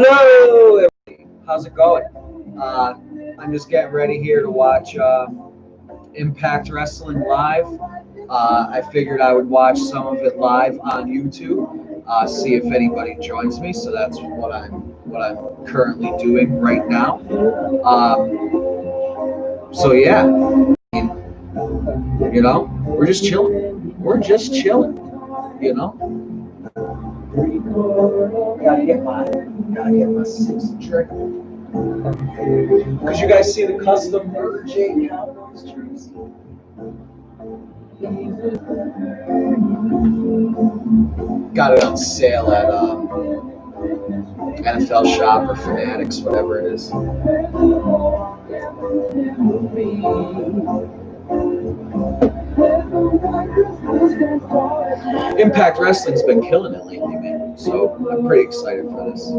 Hello, everybody. How's it going? I'm just getting ready here to watch Impact Wrestling live. I figured I would watch some of it live on YouTube, see if anybody joins me. So that's what I'm currently doing right now. So yeah, we're just chilling. We're just chilling. Gotta get my 6 trick. Could you guys see the custom Jay Cowboys jersey? Got it on sale at NFL Shop or Fanatics, whatever it is. Impact Wrestling's been killing it lately, man. So I'm pretty excited for this.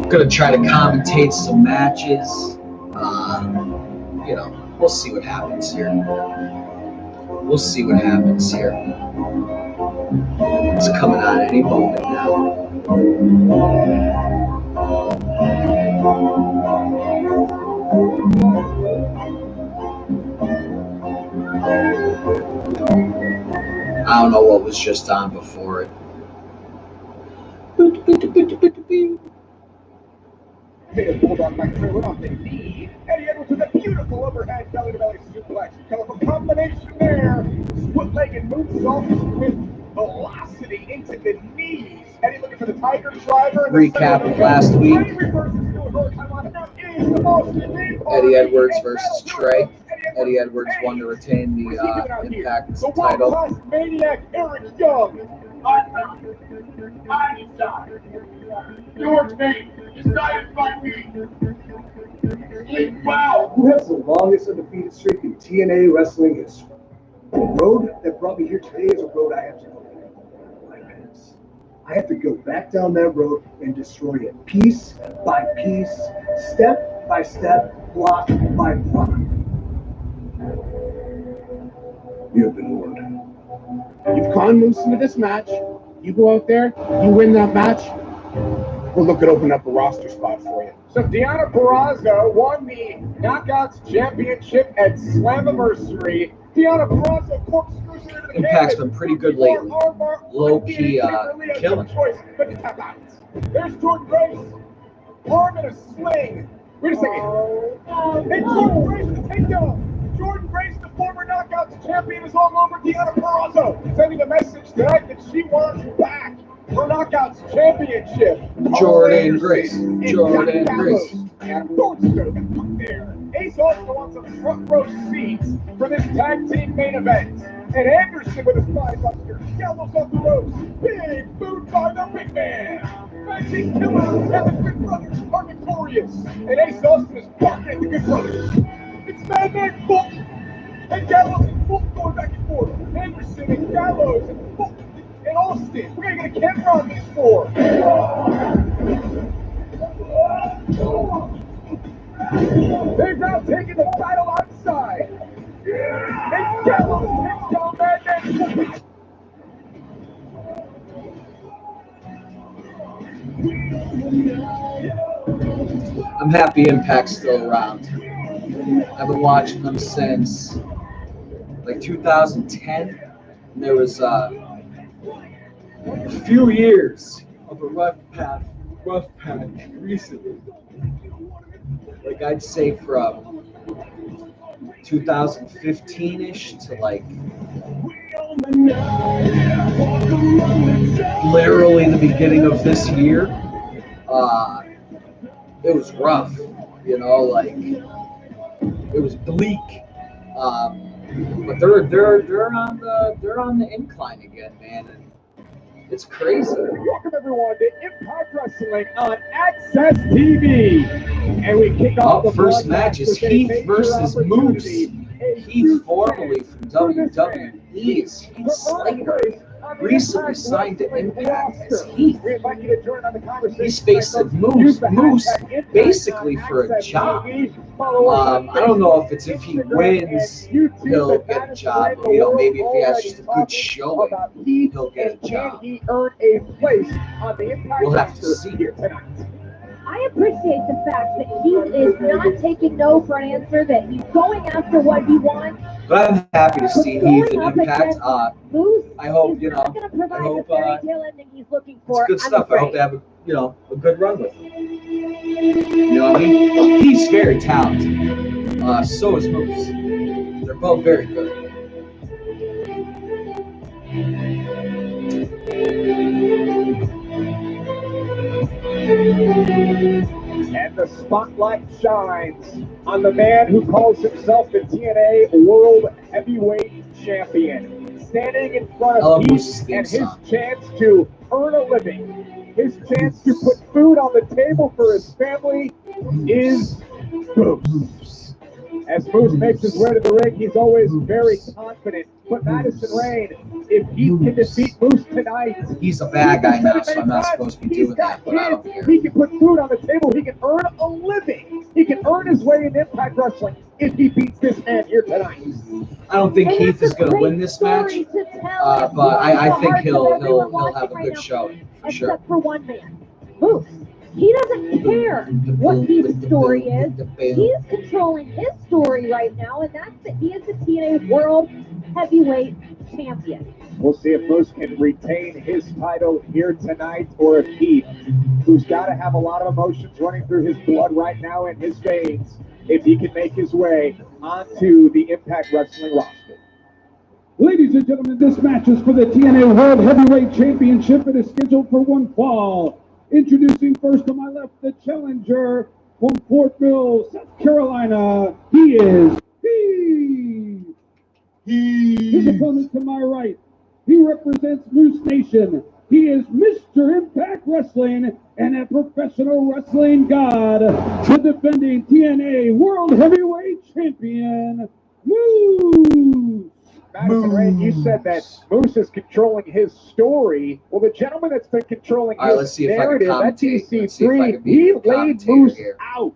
Gonna try to commentate some matches. We'll see what happens here. It's coming on any moment now. I don't know what was just on before it. Tatum pulled off by Trailer off the knee. Eddie Edwards with a beautiful overhead belly-to-belly suplex. Colorful combination there. Split-legged moonsault with velocity into the knees. Eddie looking for the Tiger Driver. Recap of last week. Eddie Edwards versus Trey. Eddie Edwards won to retain the Impact title. Maniac Eric Young. Your name decided by me. Wow. Who has the longest undefeated streak in TNA wrestling history? The road that brought me here today is a road I have to go 5 minutes. I have to go back down that road and destroy it piece by piece, step by step, block by block. You have been warned. You've gone loose into this match. You go out there, you win that match, we'll look at opening up a roster spot for you. So Deonna Purrazzo won the Knockouts Championship at Slammiversary. Deonna Purrazzo corkscrews her into the Impact's been pretty good lately. Low-key killing. There's Jordan Grace. Arm in a sling. Wait a second. Hey, Jordan Grace with the takedown. Jordan Grace, the former Knockouts champion, is all over Deonna Purrazzo, sending a message tonight that she wants back her Knockouts championship. Jordan Grace. Jordan Grace. Ace also wants some front row seats for this tag team main event. And Anderson with a spinebuster. Gallows off the ropes. Big boot by the big man. Magic Killer and the Good Brothers are victorious. And Ace Austin is barking at the Good Brothers. It's Madman Fulton and Gallows and Fulton going back and forth. Anderson and Gallows and Fulton and Austin. We're going to get a camera on these four. They're now taking the title outside. And Gallows takes down Madman Fulton. I'm happy Impact's still around. I've been watching them since like 2010. And there was a few years of a rough patch recently. Like I'd say from 2015-ish to like literally the beginning of this year. It was rough, like it was bleak. But they're on the incline again, man. And it's crazy. Welcome everyone to Impact Wrestling on Access TV, and we kick off the First broadcast match is with a Heath major versus Moose. opportunity. A Heath, huge formerly chance from for this WWE, man is Heath to earn a Slater. place on the Recently Impact signed to Wrestling Impact as roster. Heath. We invite you to join on the conversation. He's facing tonight, folks. Moose. Use the Moose hashtag Impact basically on for a Access job. TV. Follow us on I don't know if it's Facebook, if he Instagram, wins, and YouTube, he'll and get a Madison job. Rainbow Or, you know, World maybe if he has already just a good talking showing, about Heath he'll get a and job. Can he earn a place on the Impact We'll have to roster see. here tonight? I appreciate the fact that he is not taking no for an answer, that he's going after what he wants. But I'm happy to see Heath in Impact. Moose I hope, you is know, not going to provide I hope, the fairy tale ending he's looking it's for. good I'm stuff. I hope afraid. they have a good run with him. You know what I mean? He's very talented. So is Moose. They're both very good. And the spotlight shines on the man who calls himself the TNA World Heavyweight Champion, standing in front of Moose's Heath theme and his song. chance to earn a living, his chance to put food on the table for his family is Moose. As Moose makes his way to the ring, he's always very confident. But Madison Rain, if he can defeat Moose tonight, He's a bad guy now, so I'm not supposed to be doing that, but I don't care. he can put food on the table. He can earn a living. He can earn his way in Impact Wrestling if he beats this man here tonight. I don't think And Heath that's is a going to great win this match, story to tell. but I think Heart he'll to everyone have a watching right good now, showing for sure. Except for one man, Moose. He doesn't care what Heath's story is. He is controlling his story right now, and that's that he is the TNA World Heavyweight Champion. We'll see if Moose can retain his title here tonight, or if Heath, who's got to have a lot of emotions running through his blood right now in his veins, if he can make his way onto the Impact Wrestling roster. Ladies and gentlemen, this match is for the TNA World Heavyweight Championship. It is scheduled for one fall. Introducing first to my left, the challenger from Fort Mill, South Carolina. He is Heath. His opponent to my right, he represents Moose Nation. He is Mr. Impact Wrestling and a professional wrestling god, the defending TNA World Heavyweight Champion, Moose. Madison Rain, you said that Moose is controlling his story. Well, the gentleman that's been controlling All right, his let's see if I can narrative at commentate. Let's see if I TC3, can be he a laid commentator Moose here. out.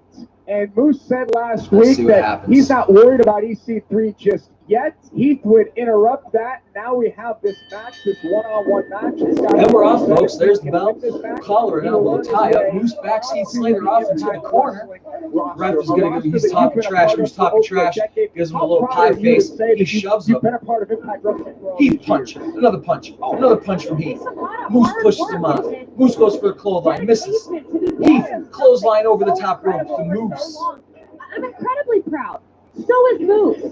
And Moose said last Let's week see what that happens. he's not worried about EC3 just yet. Heath would interrupt that. Now we have this match, this one-on-one match. And we're off, folks. There's the bell. Collar and elbow tie up. Moose backs Heath Slater off into the corner. Ref is going to give him, he's talking trash. Who's talking trash? Gives him a little pie face. He shoves him. Heath punch. Another punch. Another punch from Heath. Moose pushes him off. Moose goes for the clothesline. Misses. Heath clothesline over the top rope to Moose. I'm incredibly proud. So is Moose.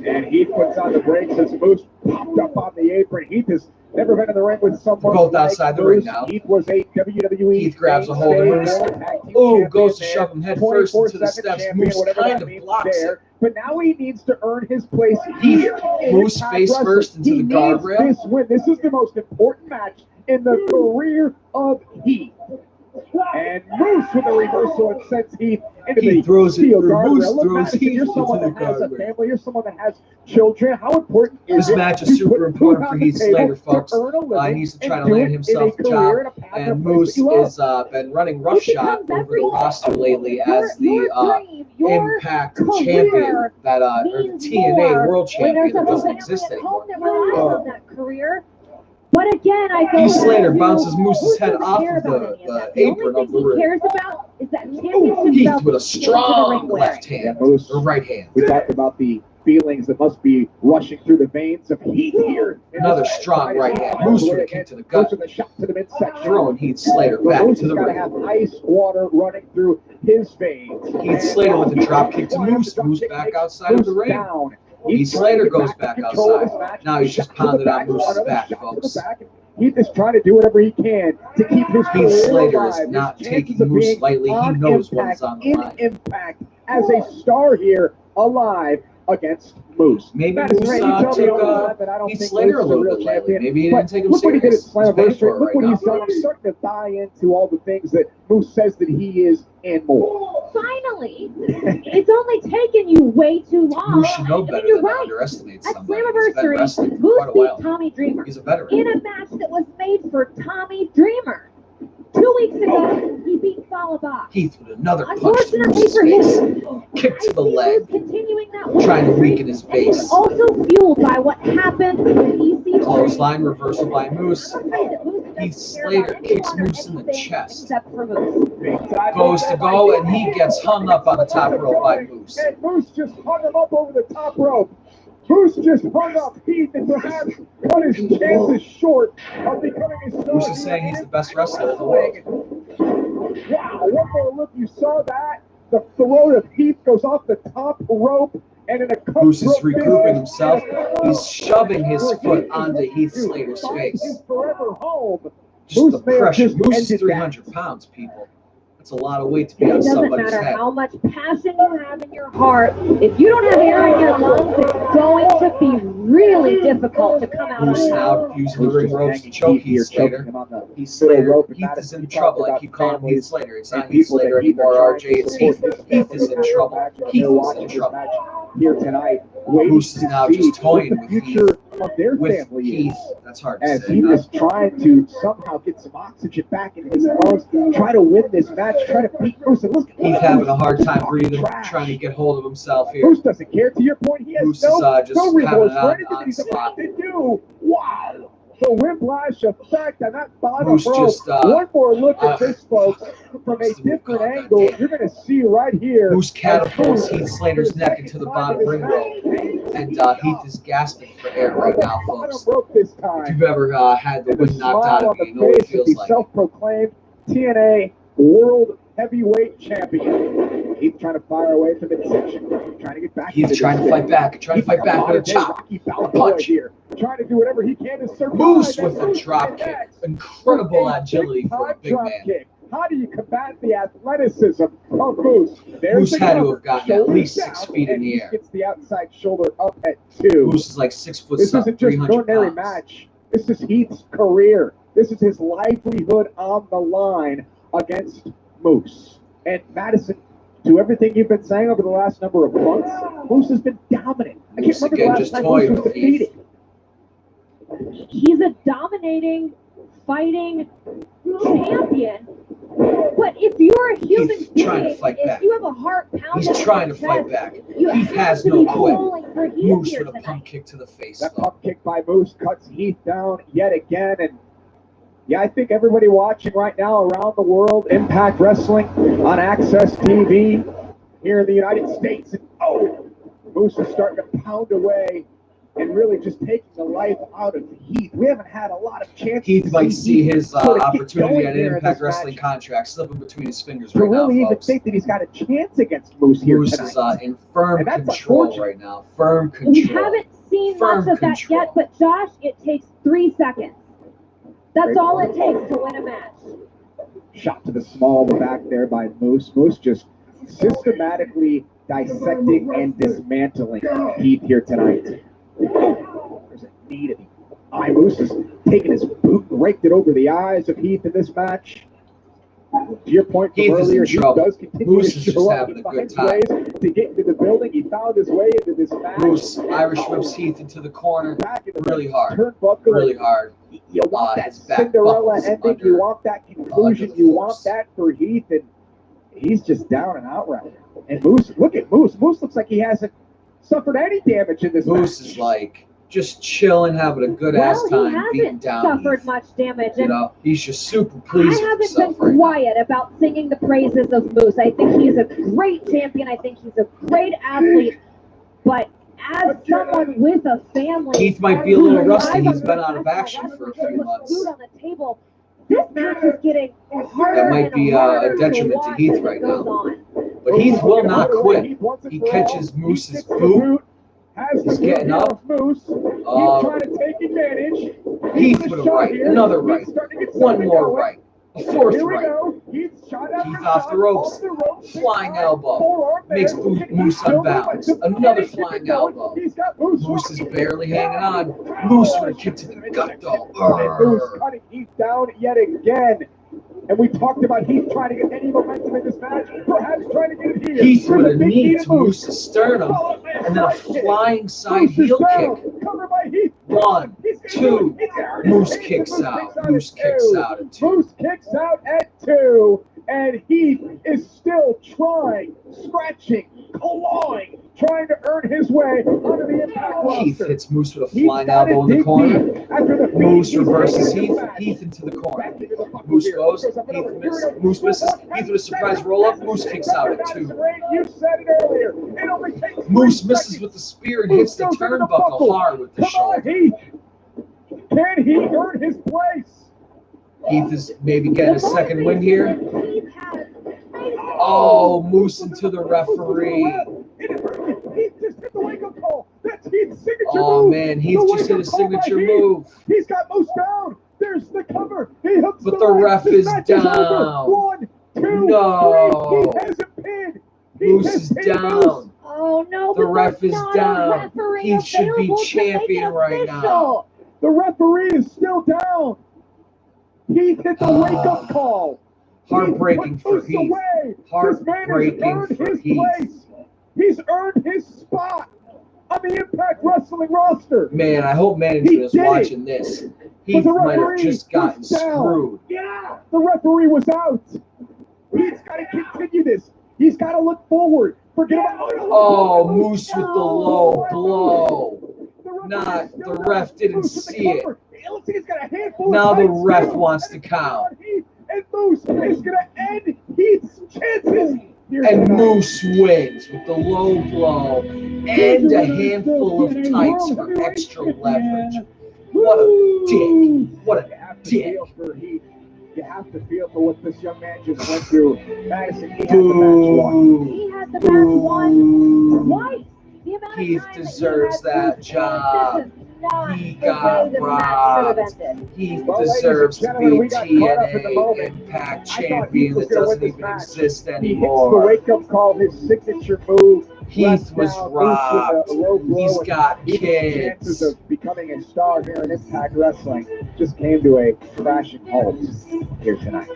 And Heath puts on the brakes as Moose popped up on the apron. Heath has never been in the ring with someone They're both like outside the Moose. ring now. Heath was a WWE Heath grabs a hold of Moose. Ooh, goes to shove him head first into the steps. Moose kind of blocks it. But now he needs to earn his place Heath, here. in Moose Impact face Wrestling. first into He the needs guardrail. This win. This is the most important match in the career of Heath. And Moose with a reversal and sends Heath into He the throws it steel through. guardrail. Moose Look, throws Madison, Heath you're someone into that has the a guardrail. family. You're someone that has children. How important is This it match is to super put important food for on Heath the table Slater, to folks. earn a living He needs to and try to do land it himself in a career job. and a path And of place Moose that you love? is been running roughshod over the roster lately as the Impact champion, that or the TNA World Champion that doesn't exist anymore. That relies on that career. But again, I go Heath Slater back to, bounces Moose's Moose head doesn't off care of about the any of that. apron The of the only thing he ring. cares about is that championship Heath belt with a into the strong ring wearing. left hand, Moose. or right hand. We talked about the feelings that must be rushing through the veins of Heath here. Another strong right hand. Moose with a kick to the gut. Moose with a shot to the midsection. Throwing Heath Slater But back Moose to has the got to ring. have ice water running through his veins. Heath Slater with a drop kick to Moose. Moose back outside of the ring. Down. Heath Slater goes back outside. Now he's just pounded on Moose's back, folks. Heath is trying to do whatever he can to keep his Heath career Slater alive. is His not chances taking of Moose being lightly. He on knows what Impact, is on the in line. Impact as a star here alive against Moose. Maybe Madison Moose Rain, you tell me took all the time that I don't Heath think Slater Moose a is little real bit lately. champion. Maybe he But didn't take him look what he did at serious. He's paying Slammiversary. for it Look right what now. he's done. I'm starting to buy into all the things that Moose says that he is and more. Finally, it's only taken you way too long. Moose should know I mean, better you're than to right. underestimate At somebody. He's been Slammiversary, wrestling for Moose quite a beat while. Tommy Dreamer He's a veteran. in a match that was made for Tommy Dreamer. 2 weeks ago, he beat Falaba. Heath with another punch to Unfortunately Moose's for face. him, Kick to the I see leg. Moose continuing that Trying to winning weaken his streak, and he's base. also fueled by what happened in EC3. Clothesline reversal by Moose. I'm afraid that Moose doesn't Heath care Slater about kicks anyone or Moose in the anything chest. Except for Moose. Goes to go, and he gets hung up on the top rope by Moose. And Moose just hung him up over the top rope. Moose just hung up Heath and perhaps cut his chances short of becoming a star. Moose is saying he's the best wrestler in the world. Wow, one more look. You saw that? The throat of Heath goes off the top rope and in a cut Moose is rope regrouping finish. himself. He's shoving his foot onto Heath Slater's face. He's forever home. Just the may have pressure. just Moose is ended 300 that. pounds, people. That's a lot of weight to be It on doesn't somebody's matter head. how much passion you have in your heart. If you don't have air in your lungs, it's going to be really difficult to come out on Moose top. now using the ring ropes to choke Heath Slater. Heath Slater, Heath is in trouble. I keep calling him Heath Slater. It's not Heath Slater anymore, RJ. It's Heath. Heath is in trouble. Heath is in trouble. Here tonight, Moose is now just toying the with future of their With family Heath. is. That's hard to As say. he huh? is trying to somehow get some oxygen back into his lungs, try to win this match, try to beat Moose. And look, Heath having a hard time breathing, trying to get hold of himself here. Moose doesn't care. To your point, he has Moose no, is, just no having remorse it for on- anything that he's on about spot. to do. Wow. The whiplash effect on that bottom Moose rope. just, One more look at this, folks, from a what's the move different called? angle. Goddamn. You're going to see right here. Moose catapults as Moose, Heath Slater's for the neck into the second bottom time ring in rope. this match, And Heath is gasping for air right on the now, bottom folks. rope this If time. you've ever had the And the wind knocked smile out on of you, you the know what it face of feels the like. self-proclaimed TNA World Heavyweight Champion. He's trying to fire away from the midsection, trying to get back. He's into trying to this fight thing. back, trying to fight back with a chop. Rocky Balboa punch. here, trying to do whatever he can to survive. Moose And with a Moose drop is kick. next. Incredible A agility for a big-time big drop man. kick. How do you combat the athleticism of Moose? There's Moose the had to cover. have gotten at Shoulders least down, 6 feet in and the he air. gets the outside shoulder up at 2. Moose is like 6 foot This something, isn't just an 300 ordinary pounds. match. This is Heath's career. This is his livelihood on the line against Moose. And Madison, to everything you've been saying over the last number of months, Moose has been dominant. I can't Moose remember the again last just time toying Moose was with Heath. defeated. He's a dominating, fighting champion. But if you're a human He's being, trying to fight if back. you have a heart pounding, He's trying to in your fight chest, back. you Heath have has to no be quit. pulling for Heath Moose here with a tonight. pump kick to the face. That though. pump kick by Moose cuts Heath down yet again. And yeah, I think everybody watching right now around the world, Impact Wrestling on Access TV here in the United States. And Moose is starting to pound away and really just taking the life out of Heath. We haven't had a lot of chances. Heath to might see his sort of get opportunity going at here an in Impact this Wrestling match contract slipping between his fingers to right now, really even folks. think that he's got a chance against Moose here Moose tonight. is in firm And that's control unfortunate. right now. Firm We control. haven't seen Firm much of that control. yet, but Josh, it takes 3 seconds. That's Great all point. it takes to win a match. Shot to the small of the back there by Moose. Moose just systematically dissecting and dismantling Heath here tonight. There's a knee to the eye. Moose is taking his boot and raked it over the eyes of Heath in this match. To your point from Heath is in earlier, Heath trouble. does continue Moose to is just show up. having He a good finds time. ways to get into the building. He found his way into this match. Moose Irish whips Heath into the corner Back into the really hard. turnbuckle. really hard. You want that his back Cinderella buckles ending. under- You want that conclusion. the You force. want that for Heath, and he's just down and out right now. And Moose, look at Moose. Moose looks like he hasn't suffered any damage in this Moose match. is like just chilling, having a good ass Well, time, he beating hasn't down suffered Heath. much damage. You And know, he's just super I pleased with haven't himself been right now. quiet about singing the praises of Moose. I think he's a great champion. I think he's a great athlete. But as someone with a family, Keith might be a little who rusty. relies He's on been out of professional action for a wrestling to few put months. food on the table, this match is getting harder That might and be, harder a detriment to watch Heath as it right goes now. on. But Heath will not Heath quit. once and He for all. catches He Moose's gets the boot. Has He's the getting boot up. off Moose. Oh. He's trying to take advantage. Heath He's with a shot right, here. another He's right, starting to get one something more going. right. A fourth Here we right. go. Heath shot after Heath off shot, the ropes. off the ropes. Flying elbow. Forearm Makes there. Moose unbalance. Another flying elbow. He's got Moose. Moose is barely hanging on. Moose with a kick to the gut, though. And Moose cutting Heath down yet again. And we talked about Heath trying to get any momentum in this match, perhaps trying to get it here. Heath with a big knee to to Moose's sternum, and then a flying side heel kick. Covered by Heath. 1, 2. Moose kicks out. Moose kicks out at 2. Moose kicks out at 2. And Heath is still trying, scratching, clawing, trying to earn his way onto the Impact Heath roster. hits Moose with a Heath flying got elbow it in the deep corner. after the feed. Moose Heath reverses takes Heath. the back. Heath into the corner. Back into the buckle Moose here. goes. Goes up and Heath over. misses. Here we go. Moose misses. Heath with a surprise roll up. Moose kicks out at 2. You said it earlier. It only takes Moose 3 misses seconds. with the spear and hits the Moose goes into the turnbuckle buckle. hard with the Come on, shoulder. Heath. Can he earn his place? Heath is maybe getting a second win here. Heath has Oh, Moose into the referee. Heath just hit the wake-up call. That's Heath's signature Oh move. man, Heath The just hit a wake-up call by signature Heath. move. He's got Moose down. There's the cover. He hooks But the the leg. ref This is match over. down. 1, 2, No. 3. He has him pinned. He Moose has is pinned down. Moose. Oh no, The but ref there's is not down. a referee He should be available to champion make it right now. official. The referee is still down. Heath hit the wake-up call. Heartbreaking Heath put for Moose Heath. away. This man has Heartbreaking earned for his Heath. place. He's earned his spot on the Impact Wrestling roster. Man, I hope He management is did it. watching this. Heath the might have referee just gotten was down. screwed. Yeah, the referee was out. He's got to continue this. He's got to look forward. Forget about Oh, Moose with the low blow. The referee Not is still the down. ref didn't Moose with the see it. cover. Looks like he's got a handful of Now the times ref still. wants to And it's count. on Heath, and Moose is going to end Heath's chances. here And tonight. Moose wins with the low blow and a handful of tights for extra leverage. What a dick. What You a have to dick. feel for Heath. You have to feel for what this young man just went through. Madison, he had the match won. Boo. He had the match won Boo. twice. The amount of Heath time that deserves he had that to job. This is not He the got way the match robbed. should have ended. He Well, ladies and deserves to gentlemen, be we got caught up in the TNA moment. Impact I thought champion Heath was that gonna win doesn't this even match. exist He hits the anymore. wake-up call, his signature move. Heath Left was down, Moose robbed. with a low blow, He's and got Heath's chances kids. of becoming a star here in Impact Wrestling just came to a crashing halt here tonight.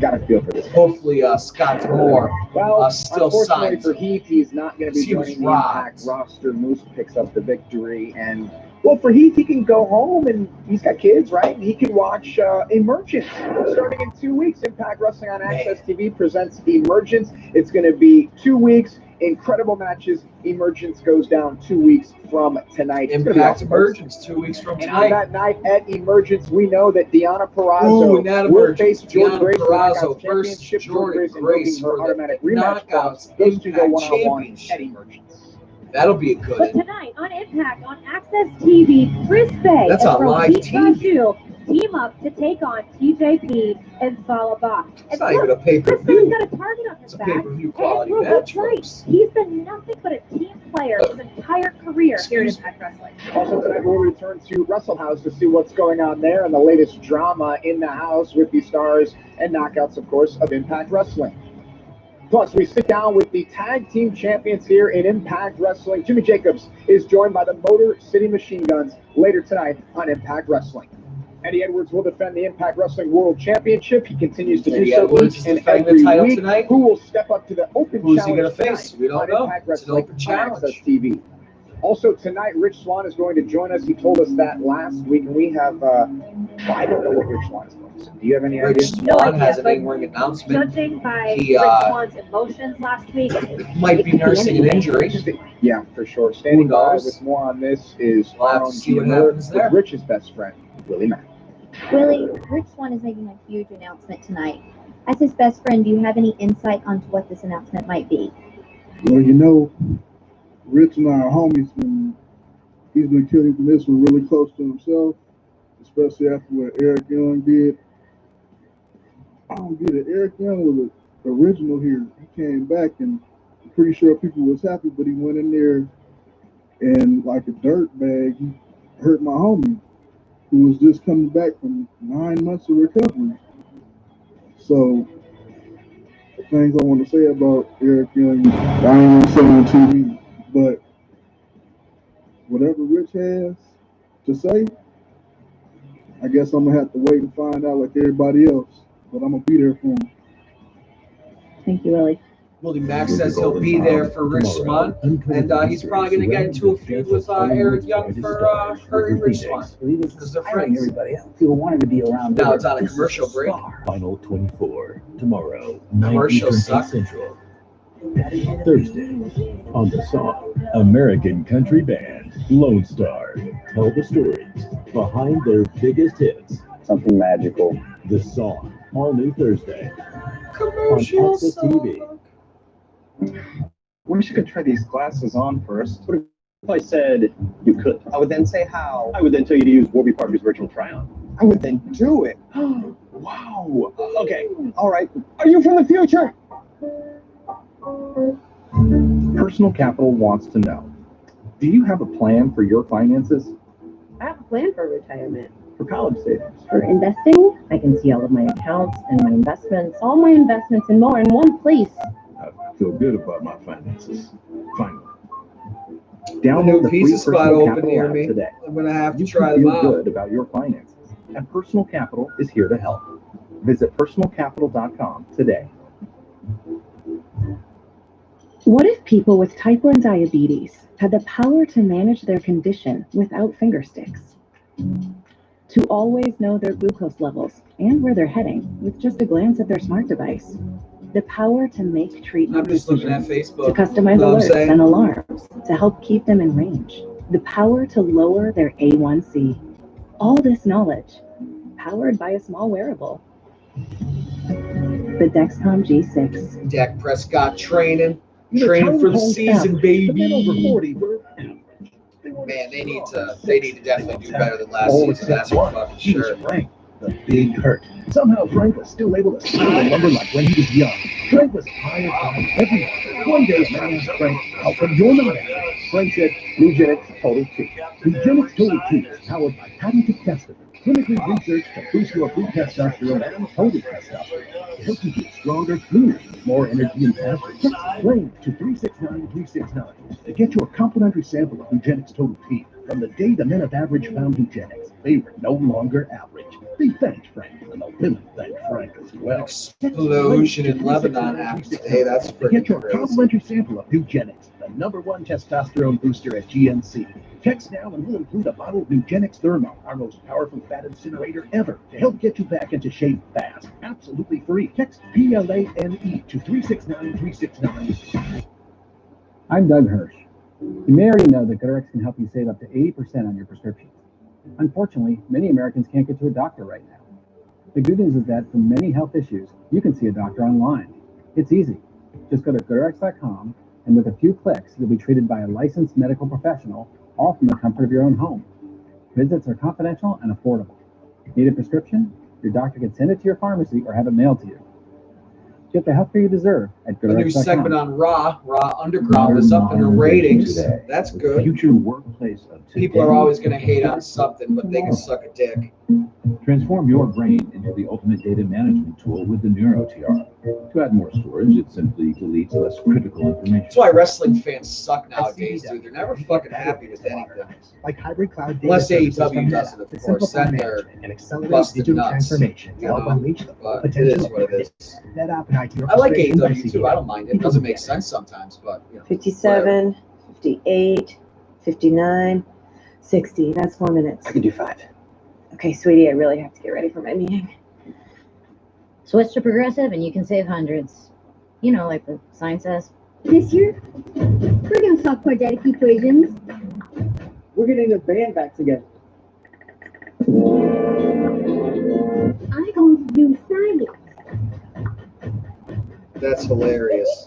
Got to feel for this. Hopefully, Scott Moore Well, still unfortunately signed. for Heath, he's not going to be He was joining the robbed. Impact roster. Moose picks up the victory, and well, for Heath, he can go home, and he's got kids, right? And he can watch Emergence starting in 2 weeks. Impact Wrestling on Access TV presents Emergence. It's going to be 2 weeks, incredible matches. Emergence goes down 2 weeks from tonight. It's gonna be Impact awesome. Emergence 2 weeks from And on tonight. that night at Emergence, we know that Deonna Ooh, Purrazzo and that will Emergence. face Jordan Deonna Grace for Purrazzo Knockouts versus Championship. Jordan Grace Grace invoking her for automatic the rematch clause. Knockouts Those two go Impact one-on-one Championship. at Emergence. That'll be a But good. tonight on Impact on Access TV, Chris Bay That's and on live Rohit TV. Raju team up to take on TJP and Fallah Bahh. It's And not even a Chris Bay's pay-per-view. got a target on his It's a back. pay-per-view And quality Rohit's match, right. folks. He's been nothing but a team player his entire career here in Impact Wrestling. Also tonight we'll return to Wrestle House to see what's going on there and the latest drama in the house with the stars and knockouts, of course, of Impact Wrestling. Plus, we sit down with the tag team champions here in Impact Wrestling. Jimmy Jacobs is joined by the Motor City Machine Guns later tonight on Impact Wrestling. Eddie Edwards will defend the Impact Wrestling World Championship. He continues to do Eddie so Edwards each is and defending the every title week. tonight. Who will step up to the open Who's he challenge gonna face? tonight We don't on know. Impact It's an Wrestling open on challenge. Access TV. Also tonight, Rich Swann is going to join us. He told us that last week, and we have. I don't know what Rich Swann is going to say. Do you have any idea? Rich No Swann idea, has an but in-ring announcement. Judging by He, Rich Swann's emotions last week, Might be nursing an injury. Yeah, for sure. Standing by knows? with more on this is We'll have our to own see what Gene Miller happens there. with Rich's best friend, Willie Mack. Willie, Rich Swann is making a huge announcement tonight. As his best friend, do you have any insight onto what this announcement might be? Well, you know, Rich and I are homies, and he's been killing from this one really close to himself, especially after what Eric Young did. I don't get it. Eric Young was the original here. He came back, and I'm pretty sure people was happy, but he went in there and like a dirt bag, he hurt my homie, who was just coming back from 9 months of recovery. So, the things I want to say about Eric Young, I ain't gonna say on TV, but whatever Rich has to say, I guess I'm gonna have to wait and find out like everybody else. But I'm gonna be there for him. Thank you, Willie. Willie Mack says he'll be there for Rich Swann, and he's probably going to get into a feud with Eric Young for Rich Swann because they're friends. Everybody else. People wanted to be around. Now it's on a commercial break. Final 24 tomorrow. Commercial 9 suck. Central. Thursday on the song American country band Lone Star tell the stories behind their biggest hits. Something magical. The Song, all new Thursday on Commercial Access suck. TV. Wish you could try these glasses on first. What if I said you could? I would then say how. I would then tell you to use Warby Parker's virtual try-on. I would then do it. Wow. Okay. All right. Are you from the future? Personal Capital wants to know, do you have a plan for your finances? I have a plan for retirement. For college savings? For investing, I can see all of my accounts and my investments, all my investments and more in one place. I feel good about my finances. Finally. New Download the free pizza spot Personal open Capital near app me. today. I'm going to have to You try can them feel out. good about your finances, and Personal Capital is here to help. Visit personalcapital.com today. What if people with type 1 diabetes had the power to manage their condition without finger sticks? To always know their glucose levels and where they're heading with just a glance at their smart device. The power to make treatment I'm just looking at decisions, Facebook. to customize Know what I'm alerts saying? and alarms, to help keep them in range. The power to lower their A1C. All this knowledge, powered by a small wearable. The Dexcom G6. Dak Prescott training The for the town hall season, average, the men over baby. 40 were average. Man, they need to definitely do better than last season. That's for fucking He was sure. Frank, the big hurt. Somehow Frank was still able to swing the lumber like when he was young. Frank was hired by everyone. One day, man asked Frank, how come you're not there? Frank said, Nugenix Total Teeth. Nugenix Total Teeth is powered by patented testing, clinically researched to boost your free testosterone and total testosterone to help you get stronger, cleaner, more energy and faster. Text BRAIN to 369369 to get your complimentary sample of Nugenix Total Teeth. From the day the men of average found Nugenix, they were no longer average. They thanked Frank, and the women thanked Frank as well. Explosion in Lebanon happened today. That's To pretty get your crazy. complimentary sample of Nugenix, the #1 testosterone booster at GNC. Text now and we'll include a bottle of Nugenix Thermo, our most powerful fat incinerator ever, to help get you back into shape fast. Absolutely free. Text PLANE to 369369. I'm Doug Hirsch. You may already know that GoodRx can help you save up to 80% on your prescriptions. Unfortunately, many Americans can't get to a doctor right now. The good news is that for many health issues, you can see a doctor online. It's easy. Just go to GoodRx.com, and with a few clicks, you'll be treated by a licensed medical professional, all from the comfort of your own home. Visits are confidential and affordable. Need a prescription? Your doctor can send it to your pharmacy or have it mailed to you. Get the healthcare you deserve at A new GoodRx.com. segment on Raw Underground is up in the ratings. That's good. Future workplace of today. People are always going to hate on something, but they can suck a dick. Transform your brain into the ultimate data management tool with the NeuroTR. To add more storage, it simply deletes less critical information. That's why wrestling fans suck nowadays, dude. They're never fucking happy with anything. Like hybrid cloud data Unless services AEW from does Meta it, of to course. simplify Then they're management and accelerate busted digital nuts, transformation to you help know, unleash the full but it potential is what it of is. NetApp and IT I like orchestration by AEW too. I don't mind it. It People doesn't get make it. sense sometimes, but you know. 57, 58, 59, 60. That's 4 minutes. I can do 5. Okay, sweetie, I really have to get ready for my meeting. Switch to Progressive and you can save hundreds. You know, like the sign says. This year, we're gonna solve quadratic equations. We're getting the band back together. I'm going to do science. That's hilarious.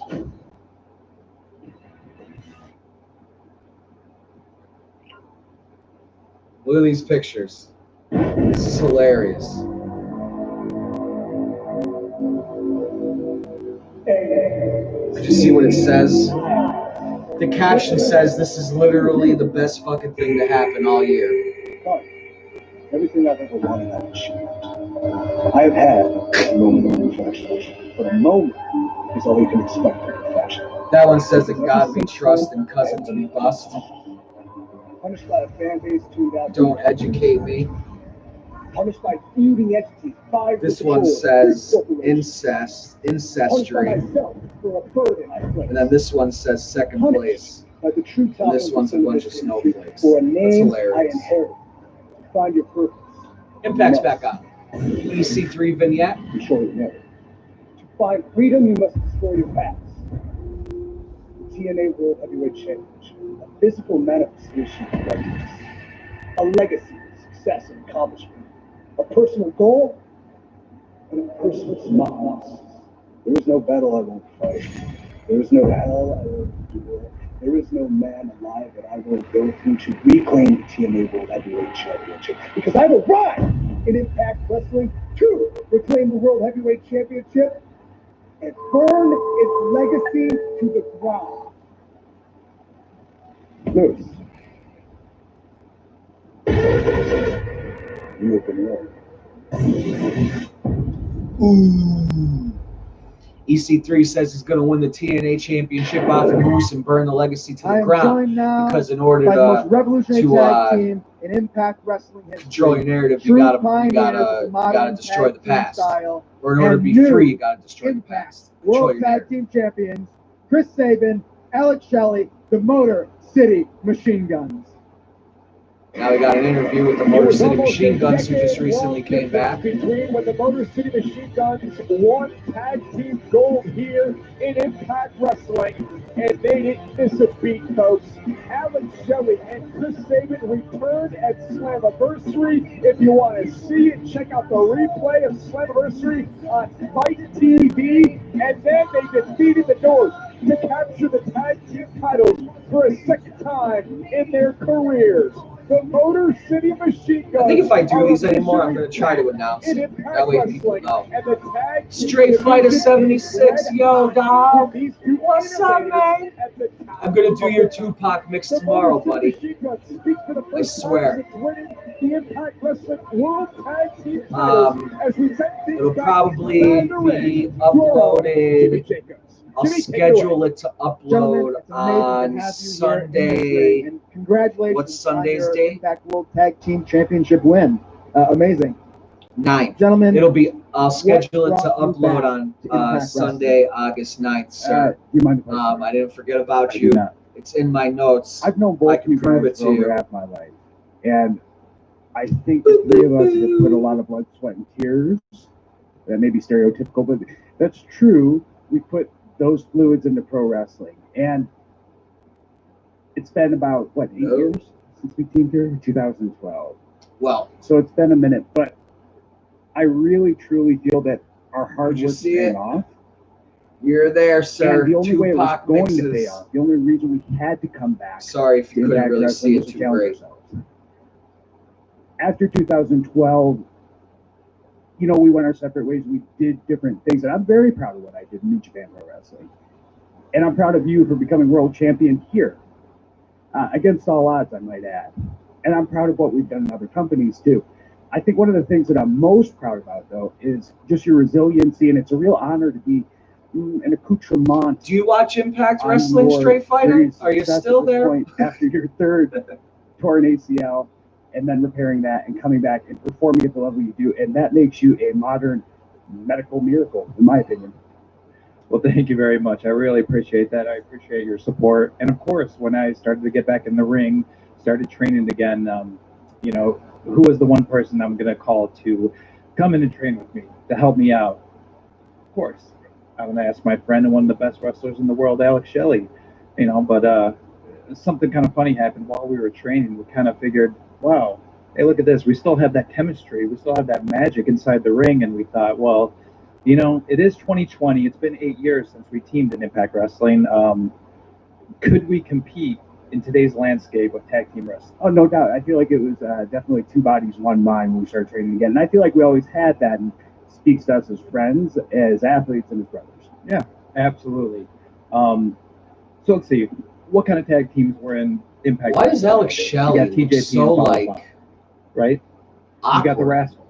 Look at these pictures. This is hilarious. Did you see what it says? The caption says this is literally the best fucking thing to happen all year. Everything I've ever wanted, I've achieved. I have had a moment of reflection, but a moment is all you can expect in profession. That one says that God we trust and cousins we bust. Punished by a fan base tuned out. Don't educate me. Punished by feuding entities. This one says incest, ancestry. And then this one says second place. And this one's a bunch of snowflakes. For a That's name I hilarious. inherited. Find your purpose. Impact's back on. EC3 vignette. You surely never. To find freedom, you must destroy your past. The TNA World Heavyweight Championship, a physical manifestation of greatness, a legacy of success and accomplishment, a personal goal, and a personal smile. There is no battle I won't fight. There is no hell I won't endure. There is no man alive that I won't go through to reclaim the TNA World Heavyweight Championship. Because I will rise in Impact Wrestling to reclaim the World Heavyweight Championship and burn its legacy to the ground. Lewis, you have been warned. Ooh. EC3 says he's going to win the TNA championship off of Moose and burn the legacy to the ground. Because in order by the most revolutionary tag to team in Impact Wrestling history. control your narrative, you True gotta pioneers of the modern destroy the tag team past. style, Or in order to be and new free, you gotta destroy the Impact past. Control World your Tag narrative. Team Champions, Chris Sabin, Alex Shelley, the Motor City Machine Guns. Now we got an interview with the Motor City Machine Guns, who just recently came back. Between when the Motor City Machine Guns won tag team gold here in Impact Wrestling, and they didn't miss a beat, folks. Alex Shelley and Chris Sabin returned at Slammiversary. If you want to see it, check out the replay of Slammiversary on Fight TV. And then they defeated the North to capture the tag team titles for a second time in their careers. The Motor City Machine Guns. I think if I do these anymore, I'm going to try to announce it. That way people know. Straight Fighter 76, yo, dog. What's up, man? I'm going to do your Tupac mix tomorrow, buddy. I swear. It'll probably be uploaded. I'll schedule it to upload on Sunday. And congratulations! What's Sunday's on your date? Impact World Tag Team Championship win. Amazing, 9th. gentlemen. I'll schedule it to brought you upload back on to Impact Sunday, August 9th, sir. You mind if I I didn't forget about I you. do not. It's in my notes. I've known I both can you prove guys it to for over you. half my life, and I think the three of us have put a lot of blood, sweat, and tears. That may be stereotypical, but that's true. We put those fluids into pro wrestling, and it's been about what 8 years since we teamed here, 2012. Well, So it's been a minute, but I really truly feel that our hard Did you work's see paying it? off. you're there, sir. And the only way it was Tupac going to pay mixes. off, the only reason we had to come back. Sorry if to you couldn't Impact really Wrestling see was it to too challenge great. ourselves. After 2012, you know, we went our separate ways. We did different things, and I'm very proud of what I did in New Japan Pro Wrestling. And I'm proud of you for becoming world champion here, against all odds, I might add. And I'm proud of what we've done in other companies too. I think one of the things that I'm most proud about, though, is just your resiliency, and it's a real honor to be an accoutrement. Do you watch Impact on Wrestling, your Straight Fighter? journey to Are you success still at this there? point after your third torn ACL, and then repairing that and coming back and performing at the level you do, and that makes you a modern medical miracle, in my opinion. Well, thank you very much. I really appreciate that. I appreciate your support. And of course, when I started to get back in the ring, started training again, you know, who was the one person I'm going to call to come in and train with me, to help me out? Of course, I'm going to ask my friend and one of the best wrestlers in the world, Alex Shelley, you know, but something kind of funny happened while we were training. We kind of figured, wow, hey, look at this. We still have that chemistry. We still have that magic inside the ring. And we thought, well, you know, it is 2020. It's been 8 years since we teamed in Impact Wrestling. Could we compete in today's landscape of tag team wrestling? Oh, no doubt. I feel like it was definitely two bodies, one mind when we started training again. And I feel like we always had that, and speaks to us as friends, as athletes, and as brothers. Yeah, absolutely. So let's see. What kind of tag teams were in Impact? Why does Wrestling? Alex Shelley You got TJP so and Paul like Paul, right? You got the awkward? Rascals.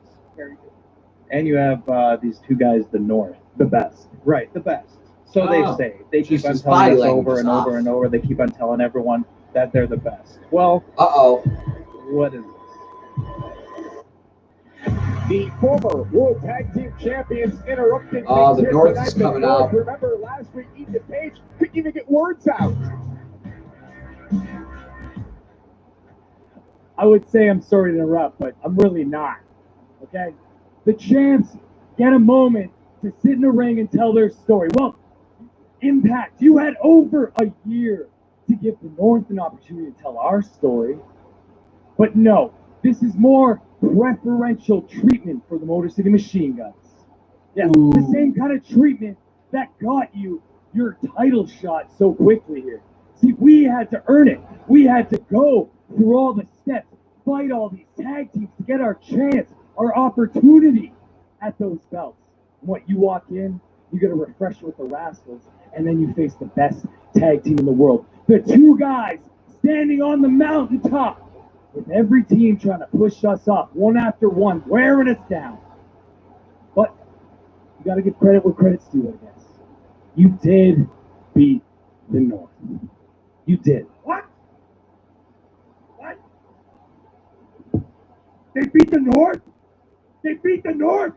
And you have these two guys, the North, the best, right? The best. So Oh. they say. They keep Just on his telling body us language over is and over off. and over. They keep on telling everyone that they're the best. Well, Uh-oh. what is this? The former World Tag Team Champions interrupted. Oh, things the here North tonight. is The coming North, out. Remember last week, Ethan Page couldn't even get words out. I would say I'm sorry to interrupt, but I'm really not. Okay? The champs get a moment to sit in the ring and tell their story. Well, Impact, you had over a year to give the North an opportunity to tell our story. But no, this is more preferential treatment for the Motor City Machine Guns. Yeah, the same kind of treatment that got you your title shot so quickly here. See, we had to earn it. We had to go through all the steps, fight all these tag teams to get our chance, our opportunity at those belts. What, you walk in, you get a refresher with the Rascals, and then you face the best tag team in the world. The two guys standing on the mountaintop, with every team trying to push us up, one after one, wearing us down. But you got to give credit where credit's due, I guess. You did beat the North. You did. What? What? They beat the North? They beat the North?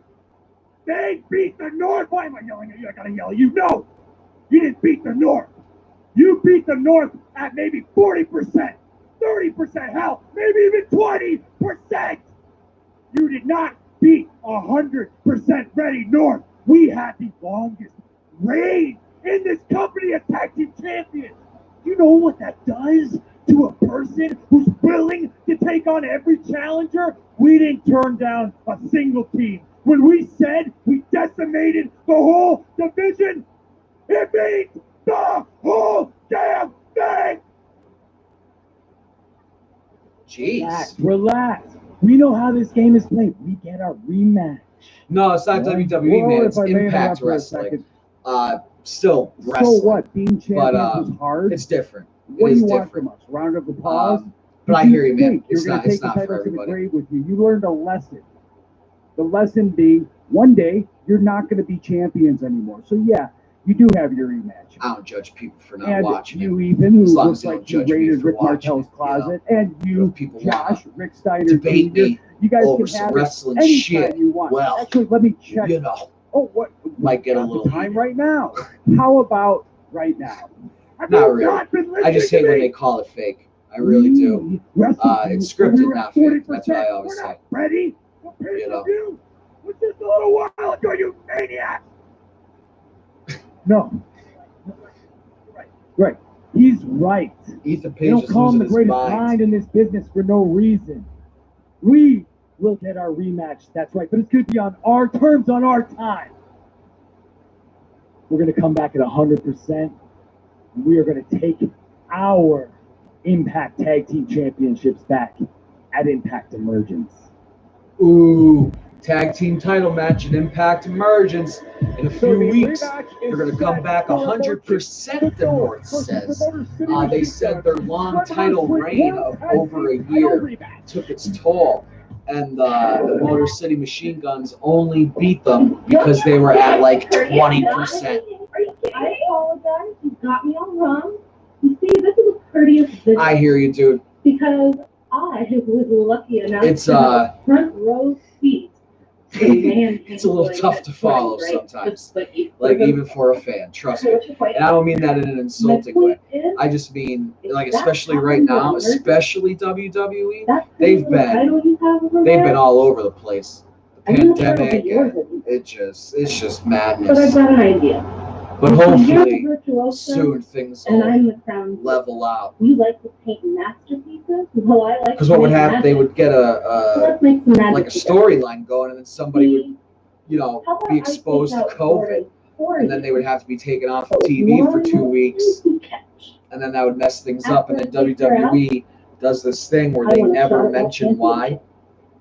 They beat the North? Why am I yelling at you? I gotta yell at you. No! You didn't beat the North. You beat the North at maybe 40%, 30%, hell, maybe even 20%. You did not beat 100% ready North. We had the longest reign in this company as tag team champions. You know what that does to a person who's willing to take on every challenger? We didn't turn down a single team. When we said we decimated the whole division, it means the whole damn thing. Jeez. Relax. We know how this game is played. We get our rematch. No, it's not WWE, man. It's Impact Wrestling. Still wrestling. So what? Being champion But is hard. it's different. What It do is you want different. from us? Round of applause? But I Did hear you, man. think It's you're not. gonna It's take not the for title to the everybody. grave with you. You learned a lesson. The lesson being, one day you're not going to be champions anymore. So yeah, you do have your rematch. I don't judge people for not And watching you it. even, who As long looks as they don't like you judge me raided for Rick watching Martel's it, closet, and you, people Josh, Rick Steiner, debate Jr., me you guys over can some have wrestling it anytime shit. you want. Well, Actually, let me check. you know, Oh, what? might get a Got the little time right now. How about right now? Have Not you really. not been I just listening hate to when me? they call it fake. I really do. It's scripted, not fake. That's what I always We're say. not ready for You know. pay-per-view. Was just a little while ago, you maniac. No. Right. He's right. Ethan They Page don't is call him losing the his greatest mind. mind in this business for no reason. We will get our rematch. That's right. But it's going to be on our terms, on our time. We're going to come back at 100%. We are going to take our Impact Tag Team Championships back at Impact Emergence. Ooh, tag team title match at Impact Emergence. In a few weeks, they're going to come back 100%, the North says. They said their long title reign of over a year took its toll. And the Motor City Machine Guns only beat them because they were at like 20%. I apologize. You got me all wrong. You see, this is a courteous visit. I hear you, dude. Because I was lucky enough It's, to have a front row seat. It's a little tough to follow sometimes. Like, even for a fan, trust me. And I don't mean that in an insulting way. I just mean, like, especially right now, especially WWE, they've been all over the place. The pandemic, and it's just madness. But I've got an idea. But hopefully, soon things And I'm will the crown. level out. You like to paint masterpieces? Well, I like Because what would to paint happen, they would get Let's make some magic like a together. storyline going, and then somebody would, you know, How about be I exposed to take out COVID, for and then they would have to be taken off of TV for 2 weeks, and then that would mess things up, and then WWE does this thing where they never mention why,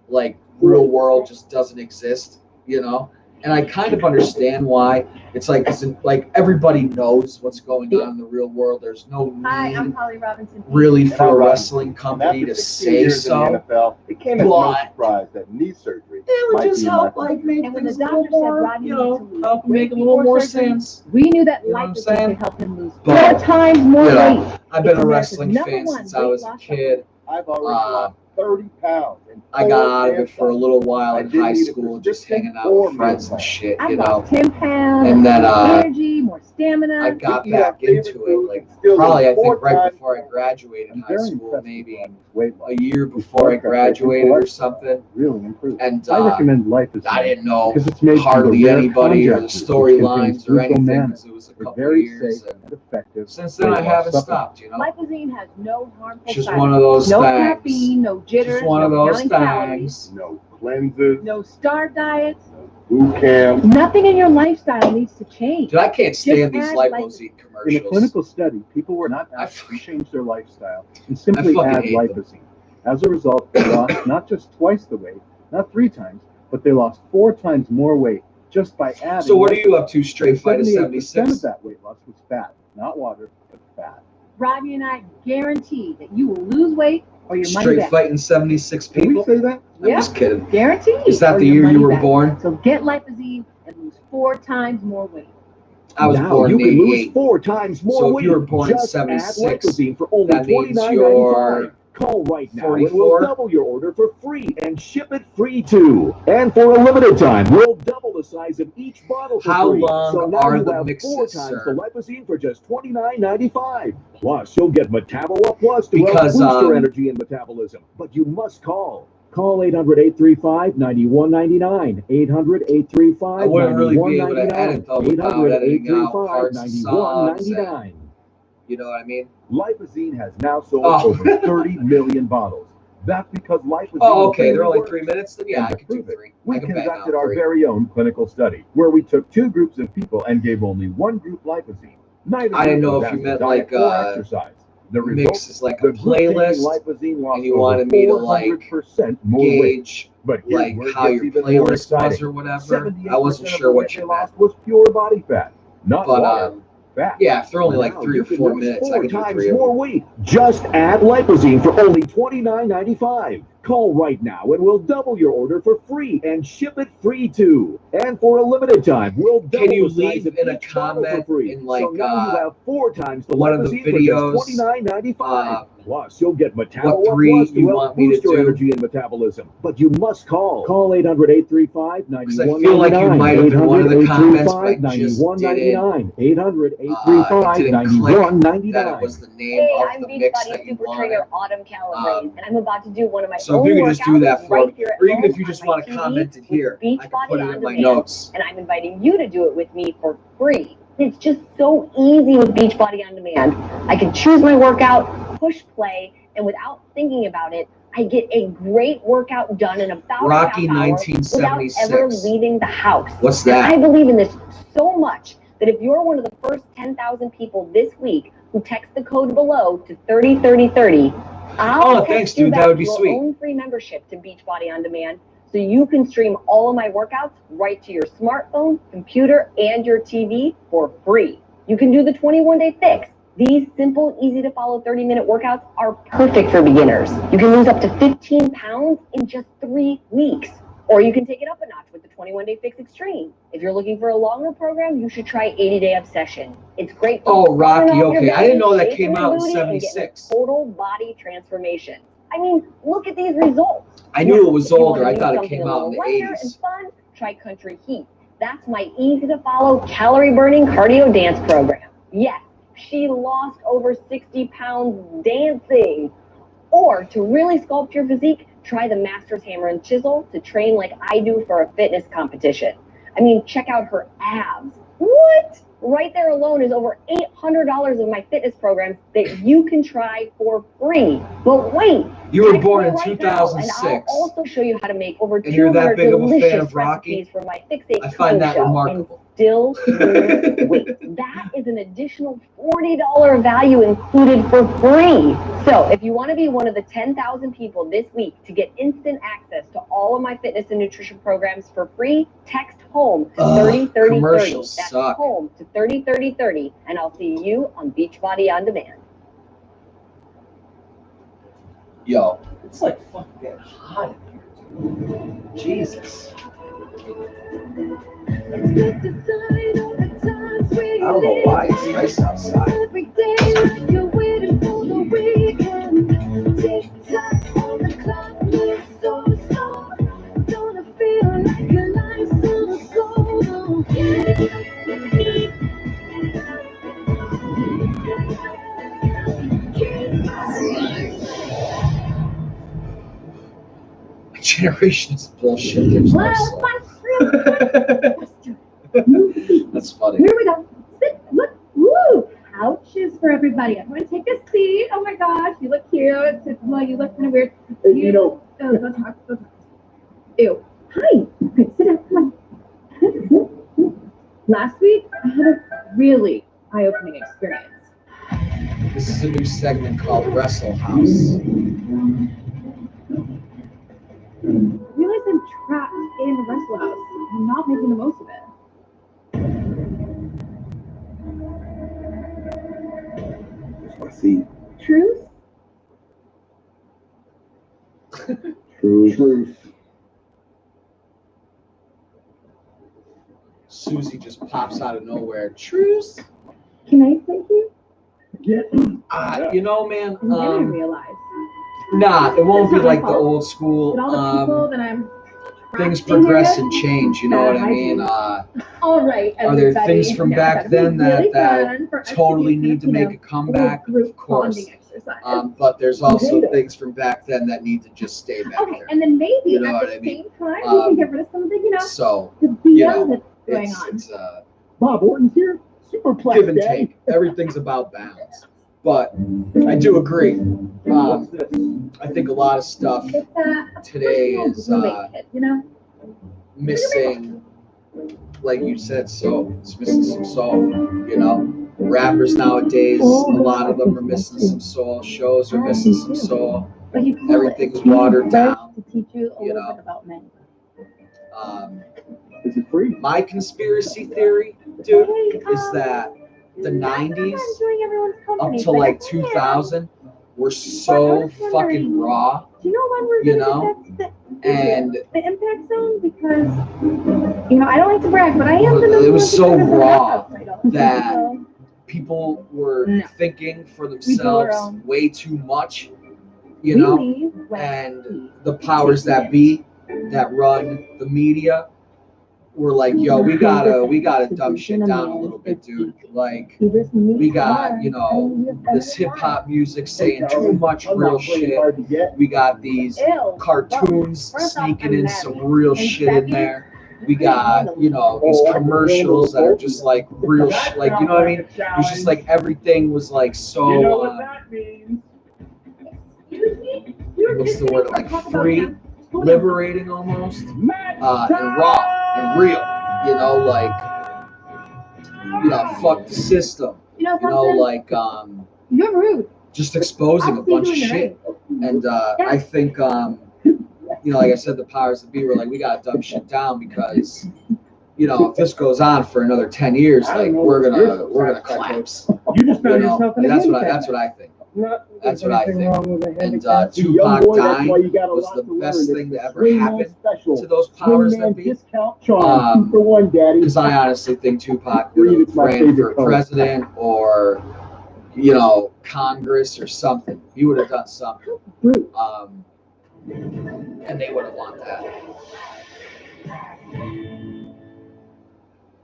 like real world just doesn't exist, you know, And I kind of understand why. It's like, like everybody knows what's going on in the real world. There's no Hi, I'm need Holly Robinson. really for a wrestling company to say so. It came as no But surprise that knee surgery it would might just be help, my like, make And when the things a doctor little said more, Rodney you needed know, to lose help weight make a little before more surgery, sense. we knew that You know what I'm life saying? could help him lose But, 4 times more you know, weight. I've been It's a America's wrestling number fan one since I weight was a loss kid. I've already lost 30 pounds. In I got out of 4 it for a damn little while I in didn't high need a school, just prescription hanging out or with friends and meal shit, I've you know. lost 10 pounds, And then, more energy, more stamina. I got Eat our back favorite into food it, like, and still probably, I lose 4 think, right times before I more. graduated I'm high very school, impressed maybe with Ronnie's weight loss. a year His before I blood pressure and graduated or cholesterol something. really improved. And I recommend Lipazine I didn't know because it's made from the hardly rare anybody or the konjac juice, which contains storylines or anything, glucomannan. because it was a It's couple very of years. safe And and effective. since then, I weight loss haven't supplement. stopped, you know. Lipazine has no harmful It's just side one of those no things. caffeine, no jitters, Just one of no those counting calories, things. No cleanses, no starve diets. boot camp. Nothing in your lifestyle needs to change. Dude, I can't stand these add Lipozine In a commercials. clinical study, people were not I asked to change their lifestyle and simply fucking add hate them. Lipazine. As a result, they lost not just twice the weight, not 3 times, but they lost 4 times more weight just by adding. So what are you Lipazine. up to, Straight Fight of 78% of 76? that weight loss was fat, not water, but fat. Rodney and I guarantee that you will lose weight or your money Straight back. Fighting 76 Can we people? say that? I'm Yeah. just kidding. Guaranteed. Is that or the your year you money were back. born? So get Lipazine and lose 4 times more weight. I was Now born you in can lose 88. 4 times more So if weight. you were born in Just add 76, Lipazine for only that means $29.95. you're Call right now and 44? we'll double your order for free and ship it free too. And for a limited time, we'll double the size of each bottle for How free. long So now are you the have mixes, 4 times sir? the Lipazine for just $29.95. Plus, you'll get Metabo Up Plus to help Because, boost your energy and metabolism. But you must call. Call 800-835-9199. 800-835-9199. I wouldn't really be able to edit though without editing out parts of songs and, 800-835-9199. you know what I mean? Lipazine has now sold Oh. over 30 million bottles. That's because Lipazine Oh, okay. They're really only 3 works. minutes? Then yeah, And I to could do prove it, 3. we I can bang conducted out our 3. very own clinical study where we took 2 groups of people and gave only one group Lipazine. Neither I didn't group know was if you asked meant to diet like, or exercise. The mix result, is like the a group taking playlist, Lipazine lost and you over wanted me to like 400% more weight. gauge But here's like where it how gets your even more playlist was exciting. or whatever. 78% I wasn't of sure the what weight you they meant. lost was pure body fat, not But water. Fat. yeah, if they're only like Now 3 you or can 4 lose minutes, I 4 could do times 3 of more them. weight. Just add Lipazine for only $29.95. Call right now and we'll double your order for free and ship it free too. And for a limited time, we'll double Can you the size leave of in a each bottle for comment free. in like so now you have 4 times the one of the Lipazine videos, for just $29.95. Plus, you'll get what Metabo Up 3 Plus to you help want me to boost your do? energy and metabolism. But you must call. Call 800-835-9199. Because I feel like you might have been one of the comments, but I just didn't, 800-835-9199. that it was the name Hey, of I'm the Beachbody mix that you Super wanted. Trainer Autumn Calabrese, and I'm about to do one of my So own if you could just do workouts that for right me, here at or even home if you on just my want to TV comment it with here, I can Beachbody put it on in my Demand, notes. and I'm inviting you to do it with me for free. It's just so easy with Beachbody on Demand. I can choose my workout, push play, and without thinking about it, I get a great workout done in about Rocky a half hour without 1976. ever leaving the house. What's And that? I believe in this so much that if you're one of the first 10,000 people this week who text the code below to 303030, I'll text thanks, you dude. back That would be your sweet. own free membership to Beachbody on Demand, so you can stream all of my workouts right to your smartphone, computer, and your TV for free. You can do the 21-day fix. These simple, easy to follow 30-minute workouts are perfect for beginners. You can lose up to 15 pounds in just 3 weeks. Or you can take it up a notch with the 21-day fix extreme. If you're looking for a longer program, you should try 80-day obsession. It's great for Oh, burning Rocky, off your okay. I belly, didn't know that shaping came your out in booty, and getting 76. total body transformation. I mean, look at these results. I knew it was If you older. wanna I do thought it something came a out in little the lighter 80s. and fun, try Country Heat. That's my easy-to-follow, calorie-burning cardio dance program. Yes, she lost over 60 pounds dancing. Or to really sculpt your physique, try the Masters Hammer and Chisel to train like I do for a fitness competition. I mean, check out her abs. What? Right there alone is over $800 of my fitness programs that you can try for free. But wait, You were Text born me in right now, and 2006. I'll also show you how to make over And you're that 200 big of a fan delicious of Rocky? recipes for my Fixate I find that cooking show, remarkable. and still lose weight. That is an additional $40 value included for free. So if you want to be one of the 10,000 people this week to get instant access to all of my fitness and nutrition programs for free, text HOME to 303030. commercials That's suck. HOME to 303030, and I'll see you on Beachbody On Demand. Yo, it's like fucking getting hot in here. Jesus. I don't know why it's nice outside. My generation is bullshit. There's no soul. That's funny. Here we go. Sit, look, woo! Couches for everybody. I'm gonna take a seat. Oh my gosh, you look cute. Well, you look kind of weird. You know, Oh, don't talk. Don't talk. Ew. Hi. Okay, sit down. Come on. Last week, I had a really eye-opening experience. This is a new segment called Wrestle House. I realized I'm trapped in the Wrestle House. I'm not making the most of it. I see. Truth? Truth. Susie just pops out of nowhere. Truce. Can I thank you? Yeah. You know, man. And then I realized Nah, it won't be It's not my like the fault. old school. that all the people that I'm Things trapped in here progress with, and change. You know what I mean? all right, Are there everybody. things from Now, back that'd then be really that fun for us to totally do, need to you make know, a comeback? group Of course. bonding exercise. But there's also Hate it. things from back then that need to just stay back Okay, there. and then maybe You know at what the I mean? same time we can get rid of some of the, So, the you BS know, that's going it's, on. it's Bob Orton's here. Superplex give and Daddy. take. Everything's about balance. But I do agree. I think a lot of stuff It's that today personal is grooming kit, missing, like you said, soul. It's missing some soul. You know, rappers nowadays, a lot of them are missing some soul. Shows are missing some soul. But you call Everything's it watered down. to teach you a You little know. bit about men. Is it free? My conspiracy theory, dude, is that the 90s Enjoying everyone's up company, to but like yeah. 2000 were so fucking raw, Do you know when we're you gonna know? get And the impact zone? Because I don't like to brag, but I am the it number was one so contender for raw that title. that So, people were No. thinking for our themselves own. way too much, you we know? leave when And the powers that be that run the media were like, yo, we gotta dumb shit down a little bit, dude. Like, we got, this hip hop music saying too much I'm real not playing shit. hard to get. We got these Ew. cartoons First off, sneaking I'm in mad. some real And shit in second, there. We got, these commercials that are just like real shit. Like, you know what I mean? It was just like everything was like so, You know what that means? what's the word? Like free, liberating almost, and raw and real. You know, like, fuck the system. You know You know, something? like, You're rude. just exposing a I'll see bunch you of in the shit. And I think, like I said, the powers that be were like, we gotta dumb shit down because, if this goes on for another 10 years, like we're gonna collapse. You just found You know? yourself in Like, a that's what handicap. I think. Not That's there's what I anything think. wrong with a And handicap. Young Tupac boy, that's dying why you got a was lot the to learn. best It's thing the to ever Swing Man happen special. to those powers Swing Man that be. discount charm, 2 for 1, Daddy. Because I honestly think Tupac Green would is have my ran for favorite color. president or, Congress or something. He would have done something. And they would have won that.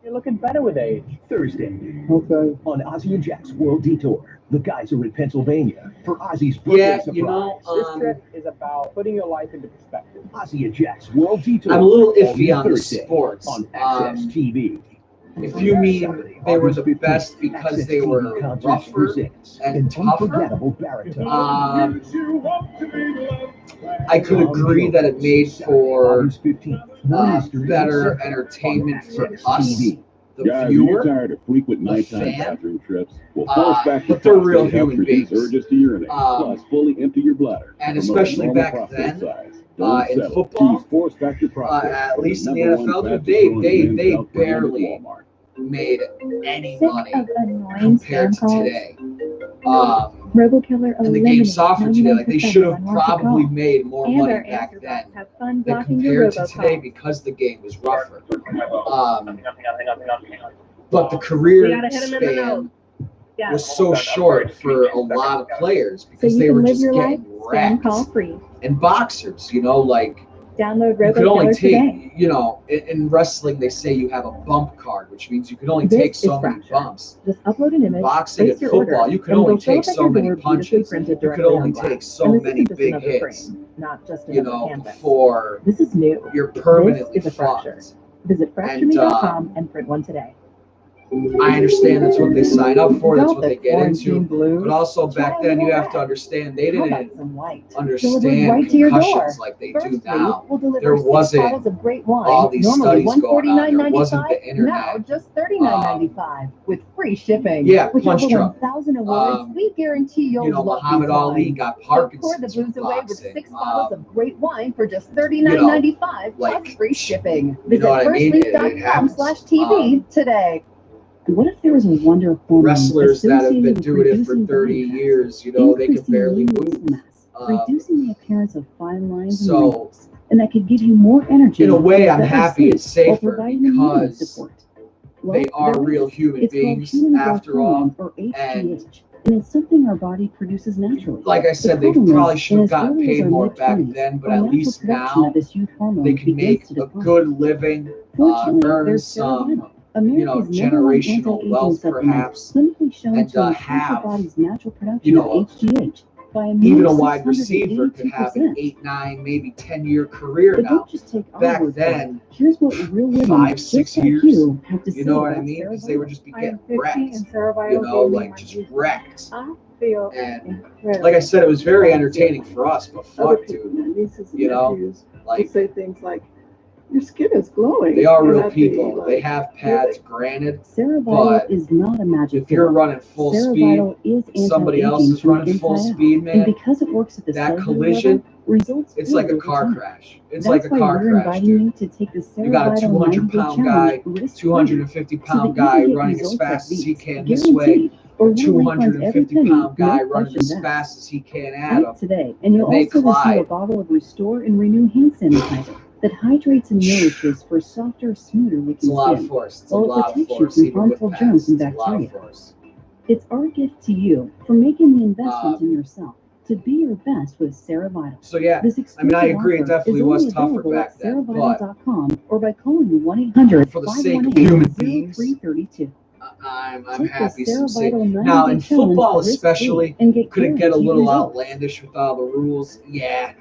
You're looking better with age. Thursday Okay. on Ozzy and Jack's World Detour. The guys are in Pennsylvania for Ozzy's birthday Yeah, surprise. This trip is about putting your life into perspective. Ozzy and Jack's World Detour. I'm a little all iffy on the Thursday sports. on Access TV. If you mean they were the best because they were rougher and tougher, I could agree that it made for better entertainment for us, the Guys, viewer, you're tired of frequent the nighttime fan. bathroom trips. Well, force back But they're real human beings. urges to urinate, plus fully empty your bladder. And Promote especially normal back prostate then, size. Don't in settle. football, Choose force factor prostate at from least in the number one NFL, fastest they growing men's health brand at barely Walmart. made any Sick money of annoying compared spam to calls? today. RoboKiller And the game eliminates softer today. Like they 99% should of have unwanted probably calls. made more And money our back answer then bots have fun than blocking your compared to today robocalls. because the game was rougher. But the career span was so short for a lot of players So because you they can were live just your life getting spam wrecked. call free. And boxers, you know, like Download you could only RoboKiller take, today. you know, in wrestling they say you have a bump card, which means you can only This take is so many Fracture. bumps. Just upload an image, Boxing place and your football, order, you can and only it'll show take up at so your many door beautifully punches. printed You could directly on only glass. take so And this many isn't just big another hits, frame, not just you another know, canvas. before This is new. you're This permanently is a fracture. fucked. Visit fractureme.com and print one today. I understand that's what they sign up for, that's Don't what they the get quarantine into. blues. But also Try back a then you little have to red. understand they How about didn't some white? Delivered understand right to your door. concussions like they do Firstly, now. we'll deliver There 6 wasn't bottles of great wine, all these normally studies going on. There wasn't the $149.95, internet. now just $39.95 with free shipping. Yeah, With punch over drunk. 1,000 awards, we guarantee you'll You know, love Muhammad these Ali wines. got So pour the Parkinson's booze from away with boxing. 6 bottles of great wine for just $39.95 plus free shipping. You Visit know what I mean? It happens. firstleaf.com/TV today. What if there was a wonder hormone Wrestlers that have associated been with doing it for reducing 30 body fat, years, you know, they can increasing barely lean move. muscle mass, reducing the appearance of fine lines and So, wrinkles, and that could give you more energy. in a way, I'm better happy sleep, it's while safer providing immune because support. they are there real is. human It's called beings human growth after all. hormone, or HGH, and it's something our body produces naturally. Like I said, The they problem probably is, should have in as gotten early as paid our more back mid-20s, then, but our at natural least production now of this youth hormone they can begins make to a decline. good living, Fortunately, earn there's some, Cerevital, America's number one generational anti-aging wealth supplement, perhaps, clinically shown and to enhance your have, body's natural production you know, of HGH by a even mere a wide receiver could have an 682%. 8, 9, maybe 10-year career But now. don't just take our Back word for it. then, Here's what real living 5, 6 just like years, you have to say you know what I about mean? Because they Cerevital. would just be I am getting 50 wrecked, and Cerevital you know, gave me like my just youth. wrecked. I feel And incredible. like I said, it was very entertaining for us, but Other fuck, people, dude, my nieces and you know, nephews, will like say things like, "Your skin is glowing." they are And real I'd be people. like, They have pads, granted, Cerevital but is not a magic if you're pill. running full Cerevital speed, is somebody else anti-aging is from running full inside out. speed, And man, because it works at the that cellular collision, level, results it's like a build over car time. crash. It's That's like a why car we're crash, inviting dude. you to take the You got a Cerevital 200-pound 90-day guy, challenge risk-free, 250 so that pound you guy can get running as results fast like as he these, can this way, guaranteed, or a we'll refund every 250 penny, pound guy no running as questions asked. fast as he can at him. Act today, and you'll And they also receive a collide. bottle of Restore and Renew hand sanitizer that hydrates and nourishes for softer, smoother It's looking a lot of skin, force. It's a while it lot of protects you force, from even with harmful pads. germs and It's a lot of bacteria. force. It's our gift to you for making the investment in yourself to be your best with Cerevital. So yeah, This I mean, I exclusive agree. It offer definitely is was only tougher available back at then, but Cerevital.com or by calling 1-800 for the sake of human beings, 518-0332. I'm Take the happy some say. Cerevital 90-day Now in football challenge risk-free especially, and get could it get a guaranteed little results. outlandish with all the rules? Yeah,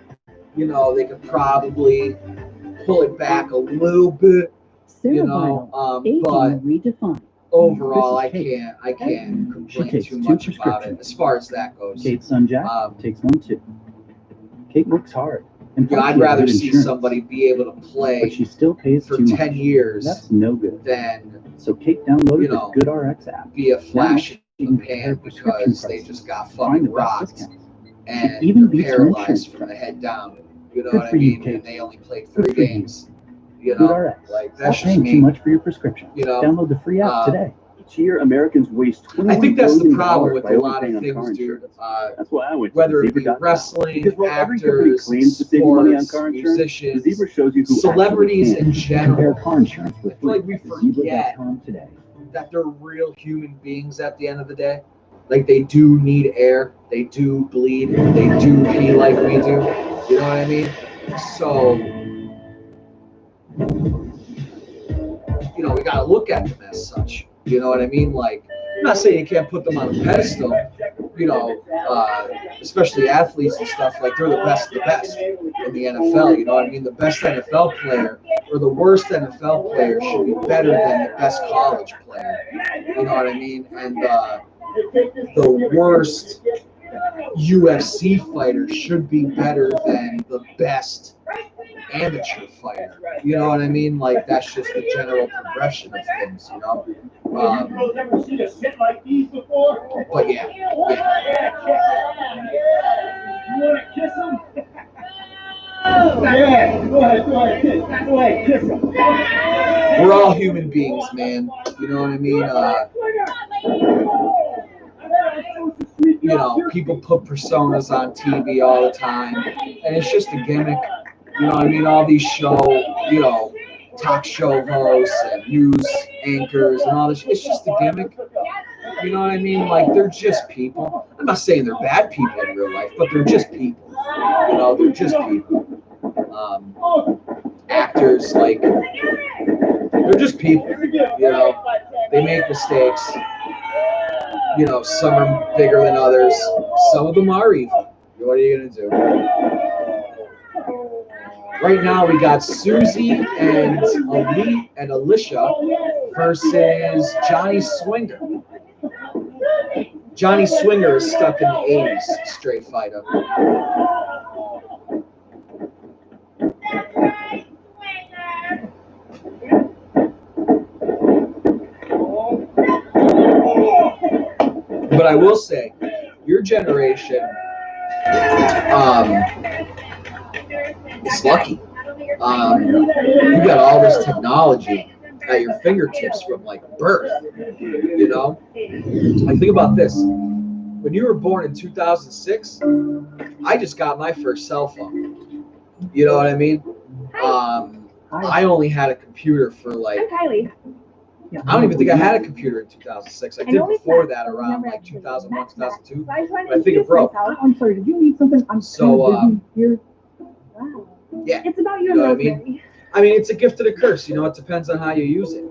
you know, they could probably pull it back a little bit, you know, Cerevital, aging but redefined. overall, I This is can't complain takes too 2 much about it prescriptions. as far as that goes. Kate's son Jack takes one too. Kate works hard. And You know, I'd plus she has rather good see insurance, somebody be able to play but she still pays for too 10 much. years That's no good. than So Kate downloaded you know, the GoodRx app. be a flash Now in she the can compare pan prescription because they prices, just got find fucking the best rocked discounts. and even they're beats her insurance paralyzed from the price. head down. You know Good what I for you, mean? Kate. And they only played Good 3 for you. games. You know, GoodRx. like Stop that's just paying too me. much for your prescription. You know, Download the free app today. Each year, Americans waste I think that's the $21 problem with by a lot overpaying of on car things, dude. insurance. That's why I went to Whether it be Zebra.com. wrestling, Because while every company actors, claims to save you money on sports, car insurance, musicians, the Zebra shows you who celebrities actually in can. general. Compare car insurance I for feel free like we at forget Zebra.com today. that they're real human beings at the end of the day. Like they do need air, they do bleed, they do pee like we do. You know what I mean? So, you know, we gotta look at them as such. You know what I mean? Like, I'm not saying you can't put them on a pedestal, you know, especially athletes and stuff, like they're the best of the best in the NFL. You know what I mean? The best NFL player or the worst NFL player should be better than the best college player. You know what I mean? And the worst UFC fighter should be better than the best amateur fighter. You know what I mean? Like, that's just the general progression of things, you know? But yeah. You want to kiss him? Yeah, go ahead, kiss him. We're all human beings, man. You know what I mean? You know, people put personas on TV all the time, and it's just a gimmick. You know what I mean? All these talk show hosts and news anchors and all this, it's just a gimmick. You know what I mean? Like, they're just people. I'm not saying they're bad people in real life, but they're just people. You know, they're just people. Actors, like, they're just people. You know, they make mistakes. You know, some are bigger than others. Some of them are evil. What are you going to do? Right now, we got Susie and Alicia versus Johnny Swinger. Johnny Swinger is stuck in the 80s, straight fighter. But I will say, your generation is lucky. You got all this technology at your fingertips from like birth. You know, like, think about this. When you were born in 2006, I just got my first cell phone. You know what I mean? I only had a computer for like, I don't even think I had a computer in 2006. I did before that, around like 2001, 2002. But I think it broke. I'm sorry, did you need something? I'm So, here. Wow. Yeah. It's about your You know what I military. mean? I mean, it's a gift and a curse. You know, it depends on how you use it.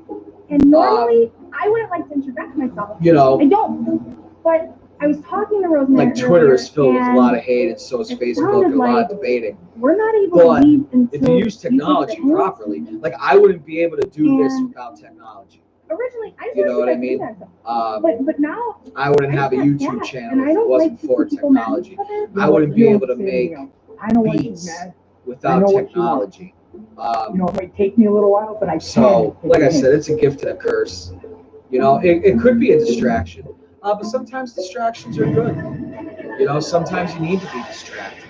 And normally, I wouldn't like to introduce myself. You know. I don't. But I was talking to Rosemary. Like, Twitter is filled with a and lot of hate, and so is Facebook, and a lot of debating. We're not able But to leave until if you use technology you take the properly, like, I wouldn't be able to do this And- without technology. Originally, I You know what I wanted to mean? do that. But now I wouldn't have a I YouTube can't. channel And I if it don't wasn't like to for see people mad at technology. each other. I wouldn't be You able don't to say, make you know, I don't want you beats mad. without know what you want. technology. You know, it might take me a little while, but I So, can. like I said, it's a gift and a curse. You know, it could be a distraction, but sometimes distractions are good. You know, sometimes you need to be distracted.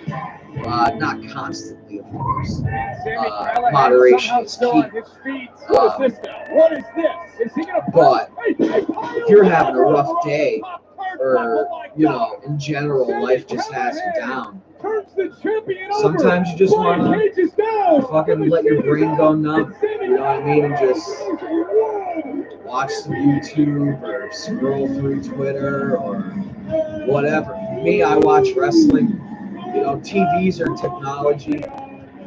Not constantly, of course. Moderation is key. What is this now? What is this? Is he gonna But if you're having a rough day, or, you know, in general, life just has you down, sometimes you just want to fucking let your brain go numb. You know what I mean? And just watch some YouTube or scroll through Twitter or whatever. Me, I watch wrestling. You know, TVs are technology.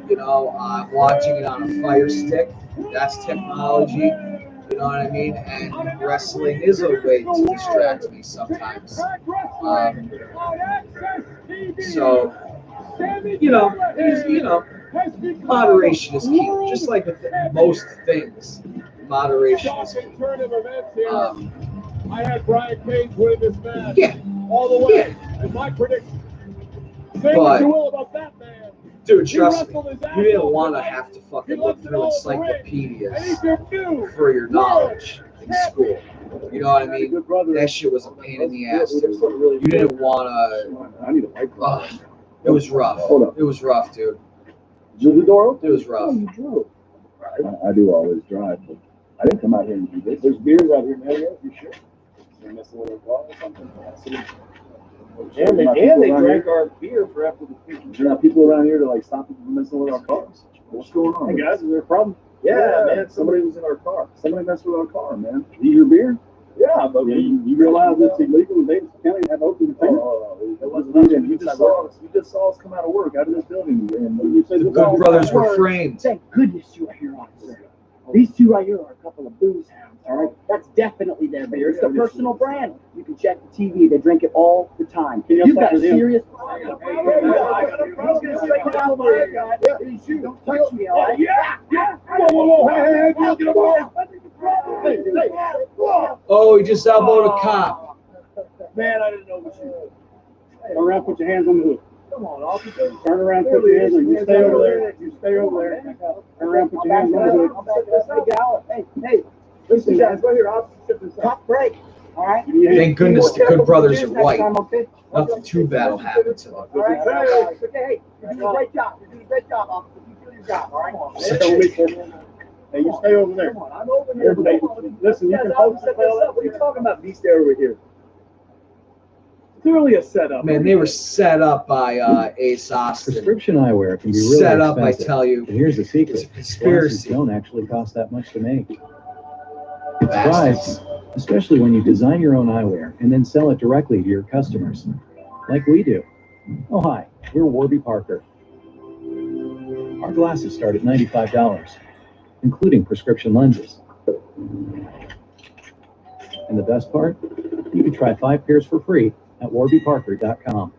You know, I'm watching it on a Fire Stick. That's technology. You know what I mean? And wrestling is a way to distract me sometimes. So, you know, moderation is key. Just like with most things, moderation is key. I had Brian Cage winning this match. Yeah. All the way. And my prediction. Say But- what you will about that man. Dude, trust me, you didn't want to have to fucking look through encyclopedias for your knowledge in school. You know what I mean? That shit was a pain in the ass. You didn't want to. I need a mic. It was rough. Hold up. It was rough, dude. Is the door open? It was rough. Oh, you drove. I do always drive, but I didn't come out here and do this. There's beers out here, man. Yeah, you sure? They're messing with our car or something. And they drank our beer for after the feast. There's not people around here to like stop people from messing with our cars. What's going on? Hey guys, is there a problem? Yeah, man. Somebody was in our car. Somebody messed with our car, man. Need your beer? Yeah, but you realize it's illegal in Davis County to have open container? It wasn't legal. You just saw us come out of work out of this building, and you said The Good Brothers were framed. Thank goodness you are here, officer. These two right here are a couple of booze hounds, all right? That's definitely their beer. It's a personal brand. You can to check the TV. They drink it all the time. You've got serious problems. Don't touch me, all right? Yeah. Whoa. Hey, look at him all. Oh, he just elbowed a cop. Man, I didn't know what you were. Turn around, put your hands on the hood. Come on, officer. Turn around, put your hands on. You stay over there. You stay over there. Turn around, put your hands on the hood. Hey, listen, guys, go here, officer. Top break. All right. Thank goodness the Good Brothers are white. Okay. Nothing too bad will happen to them. All right. Hey, you're doing a great job. You're doing a great job, officer. You do your job. All right. Hey, you stay over there. Come on, I'm over here. Listen, you can What are you talking about? Me stay over here. clearly a setup. Man, they were set up by Ace Austin. Prescription eyewear can be really set up, I expensive. tell you. And here's the secret. It's a conspiracy. Glasses don't actually cost that much to make. It's price, especially when you design your own eyewear and then sell it directly to your customers, like we do. Oh, hi, we're Warby Parker. Our glasses start at $95, including prescription lenses. And the best part? You can try 5 pairs for free at warbyparker.com.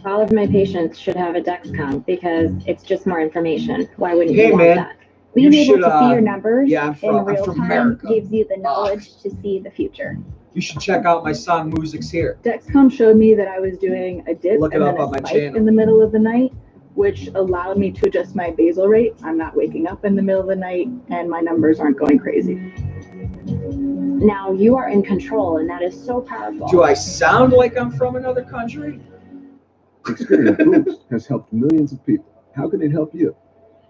All of my patients should have a Dexcom because it's just more information. Why wouldn't Hey, you want man. that? Being You able should, to see your numbers yeah, I'm from in real time America. gives you the knowledge to see the future. You should check out my song Music's Here. Dexcom showed me that I was doing a dip Look it and up then on my a spike channel. in the middle of the night, which allowed me to adjust my basal rate. I'm not waking up in the middle of the night and my numbers aren't going crazy. Now you are in control, and that is so powerful. Do I sound like I'm from another country? Experience Boost has helped millions of people. How can it help you?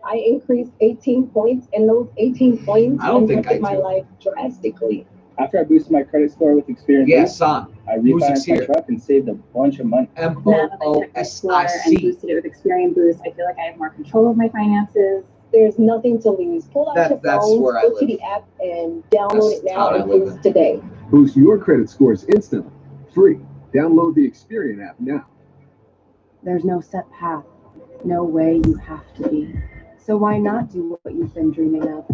I increased 18 points, and those 18 points I don't think impacted I my do. life drastically. After I boosted my credit score with Experian Yeah, Boost, son. I Music's refinanced my Here. truck and saved a bunch of money. Now that I checked my score and MOOSIC. boosted it with Experian Boost, I feel like I have more control of my finances. There's nothing to lose. Pull out your That's phone, where I go to live. the app, and download That's it how now I and live. boost today. Boost your credit scores instantly. Free. Download the Experian app now. There's no set path, no way you have to be. So why not do what you've been dreaming of?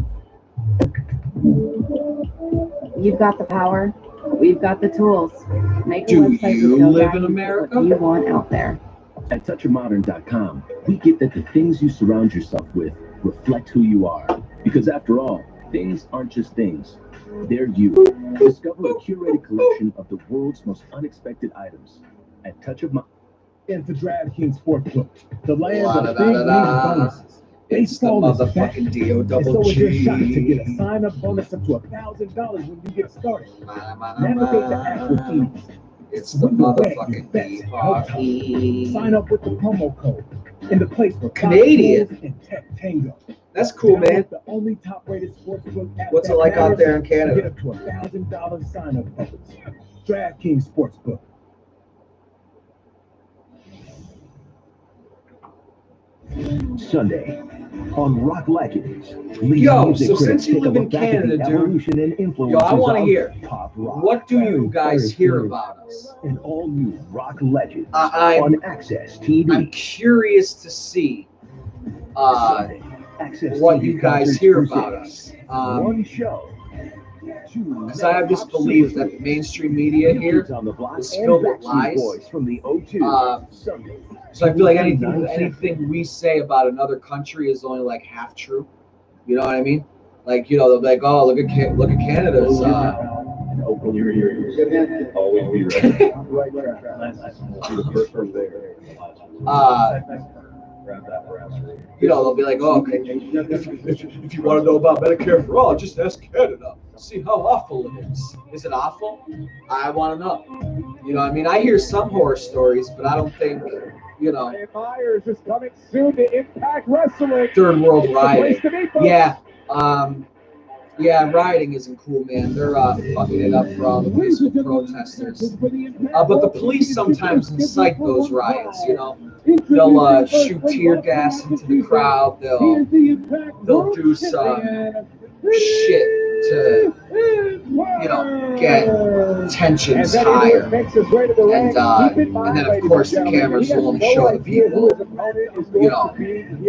You've got the power, we've got the tools. Make a Do website you with no live in value, America? What you want out there. At touchofmodern.com, we get that the things you surround yourself with reflect who you are. Because after all, things aren't just things. They're you. Discover a curated collection of the world's most unexpected items at Touch of Modern. Into DraftKings Sportsbook, the land La of da big da league da. bonuses. It's the Baseball is back, motherfucking D.O. and double so is your shot to G. get a sign-up bonus up to $1,000 when you get started. Ma, ma, Navigate the app with ma. ease. It's the Win away your motherfucking bets and help D.R.E. Sign up with the promo code in the place for Canadian? Fox News and Tech Tango. That's cool, man. Download the only top-rated sportsbook app What's it that like out there in matters to Canada? Get up to $1,000 sign-up bonus. DraftKings Sportsbook. Sunday on Rock Legends. Yo, so since you live in Canada, dude, yo, I want to hear, what do you guys hear about us? An all-new Rock Legends I'm- on Access TV. I'm curious to see Access what TV you guys concerts hear presents about us. one show. Because I have this belief that the mainstream media here is filled with lies. From the O2. So I feel like anything we say about another country is only like half true. You know what I mean? Like, you know, they'll be like, oh, look at Canada's. Open your ears. Always be ready. You know, they'll be like, oh, okay, if you want to know about Medicare for all, just ask Canada. See how awful it is. Is it awful? I want to know. You know what I mean? I hear some horror stories, but I don't think, you know, Ryan Myers is coming soon to Impact Wrestling. third world It's the place rioting. to be, folks. Yeah, rioting isn't cool, man. They're fucking it up for all the peaceful protesters. But the police sometimes incite those riots, you know. They'll shoot tear gas into the crowd. They'll do some shit. to, get tensions higher. And then, of course, the cameras will only show the people,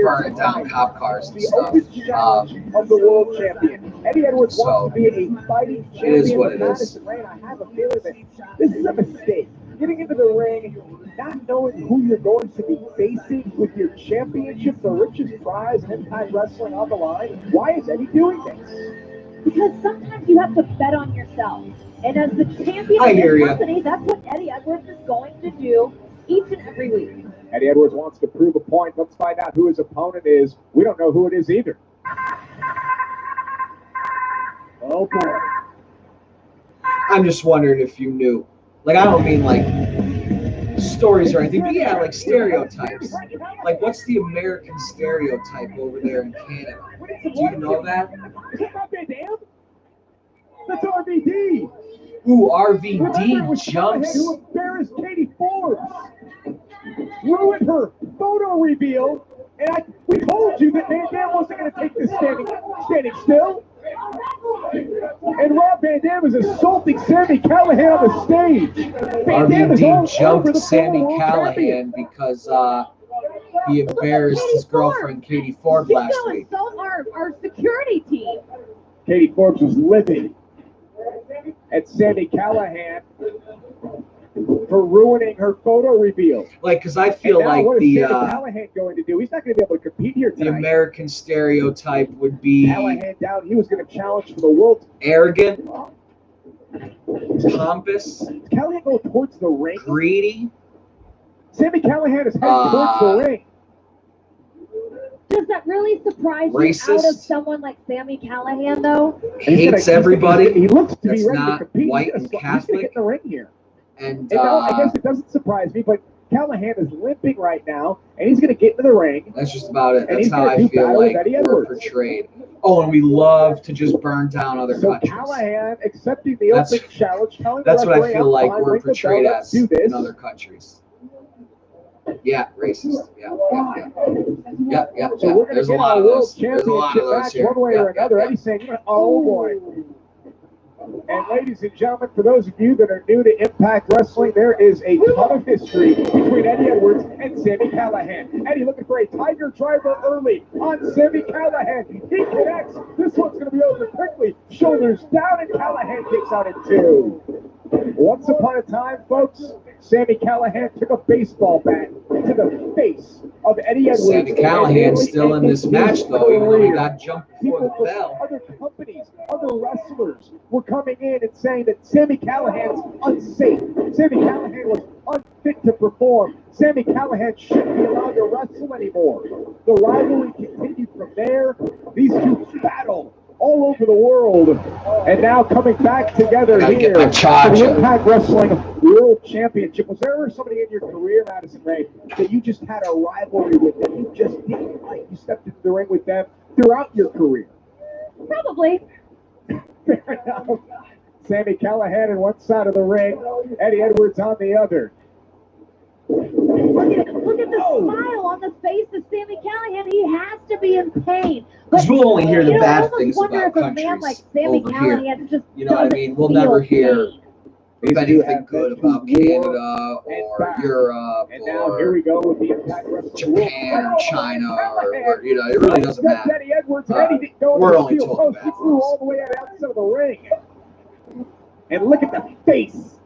burning down cop cars and stuff. Of the world champion. Eddie Edwards wants to be a fighting champion. It is what it is. I have a feeling that this is a mistake. Getting into the ring, not knowing who you're going to be facing with your championship, the richest prize in Impact Wrestling on the line. Why is Eddie doing this? Because sometimes you have to bet on yourself. And as the champion I of hear this ya. company, that's what Eddie Edwards is going to do each and every week. Eddie Edwards wants to prove a point. Let's find out who his opponent is. We don't know who it is either. Oh boy. I'm just wondering if you knew. Like, I don't mean like stories or anything, but yeah, like stereotypes. Like, what's the American stereotype over there in Canada? Do you know that? Is that not Van Dam? That's RVD. Ooh, RVD jumps. Who embarrassed Katie Forbes, ruined her photo reveal, and we told you that Van Dam wasn't going to take this standing still. And Rob Van Dam is assaulting Sami Callihan on the stage. Van Dam is all RVD over jumped the Sami world champion. Callahan because he embarrassed his girlfriend Katie Forbes last week. So our security team. Katie Forbes was livid at Sami Callahan for ruining her photo reveal. Like, because I feel And now like what is the Sami Callahan going to do? He's not going to be able to compete here the tonight. American stereotype would be Callahan down. He was going to challenge for the world. arrogant, pompous, Callahan go towards the ring. greedy. Sami Callahan is heading towards the ring. Does that really surprise you Racist. out of someone like Sami Callahan, though? Hates everybody. He looks to That's be ready to not compete. white He's and gonna Catholic. get in the ring here. And And no, I guess it doesn't surprise me, but Callahan is limping right now, and he's going to get into the ring. that's just about it. And That's he's how gonna I do feel battle with like Eddie we're Edwards. portrayed. Oh, and we love to just burn down other So countries. Callahan accepting the That's- open challenge. Telling That's the what I referee, feel "I'm like fine, we're ring the bell, portrayed let's as do this." in other countries. Yeah, racist. Yeah. So we're going to There's a get lot our of world those. There's a lot championship of those match here. one way or another. Eddie's saying, oh boy. And ladies and gentlemen, for those of you that are new to Impact Wrestling, there is a ton of history between Eddie Edwards and Sami Callihan. Eddie looking for a Tiger Driver early on Sami Callihan. He connects. This one's going to be over quickly. Shoulders down, and Callihan kicks out at 2. Once upon a time, folks, Sami Callihan took a baseball bat to the face of Eddie Edwards. Sami Callahan's still in this match, though, even though he got jumped before the People from bell. other companies, other wrestlers were coming in and saying that Sami Callahan's unsafe. Sami Callahan was unfit to perform. Sami Callahan shouldn't be allowed to wrestle anymore. The rivalry continued from there. These two battle all over the world, and now coming back together Gotta here get my for charger. the Impact Wrestling World Championship. Was there ever somebody in your career, Madison Ray, that you just had a rivalry with, that you just didn't like? You stepped into the ring with them throughout your career? Probably. Fair enough. Sami Callihan on one side of the ring, Eddie Edwards on the other. Look at the smile on the face of Sami Callahan. He has to be in pain. Because we'll only hear the You know, I bad almost things wonder about if a man countries like Sami over Callahan here. just You know what I doesn't mean? We'll feel never hear pain. of anything good about Canada or Europe And now here we go with the Impact Wrestling Japan or China or you know, it really doesn't That's matter. Eddie Edwards. Eddie didn't go We're to the only steel told post. bad He flew all the way out outside of the ring. And look at the face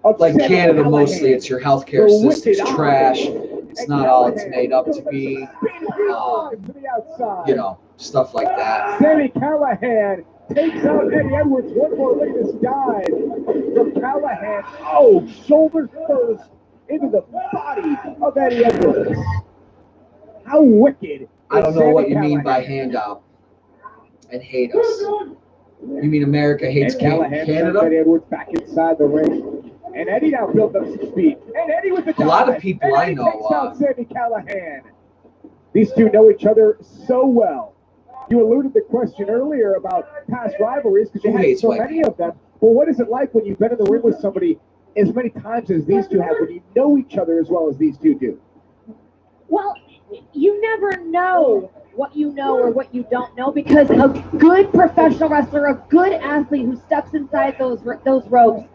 of Like Sami Canada, Callihan. mostly it's your healthcare The system's wicked trash. eye. It's not all it's made up to be. To the outside. You know, stuff like that. Sami Callihan takes out Eddie Edwards. One more. Look at this dive from Callahan. Oh, shoulder first into the body of Eddie Edwards. How wicked. I don't is know Sami what you mean by Callihan? handout and hate us. You mean America hates And Callahan sends Canada? Eddie Edwards back inside the ring. And Eddie now built up some speed. And Eddie with the A lot of dive. people And I Eddie know, takes out Sami Callihan. These two know each other so well. You alluded to the question earlier about past rivalries because you Who had hates so white many of them. But what is it like when you've been in the ring with somebody as many times as these two have, when you know each other as well as these two do? Well, you never know what you know or what you don't know, because a good professional wrestler, a good athlete who steps inside those ropes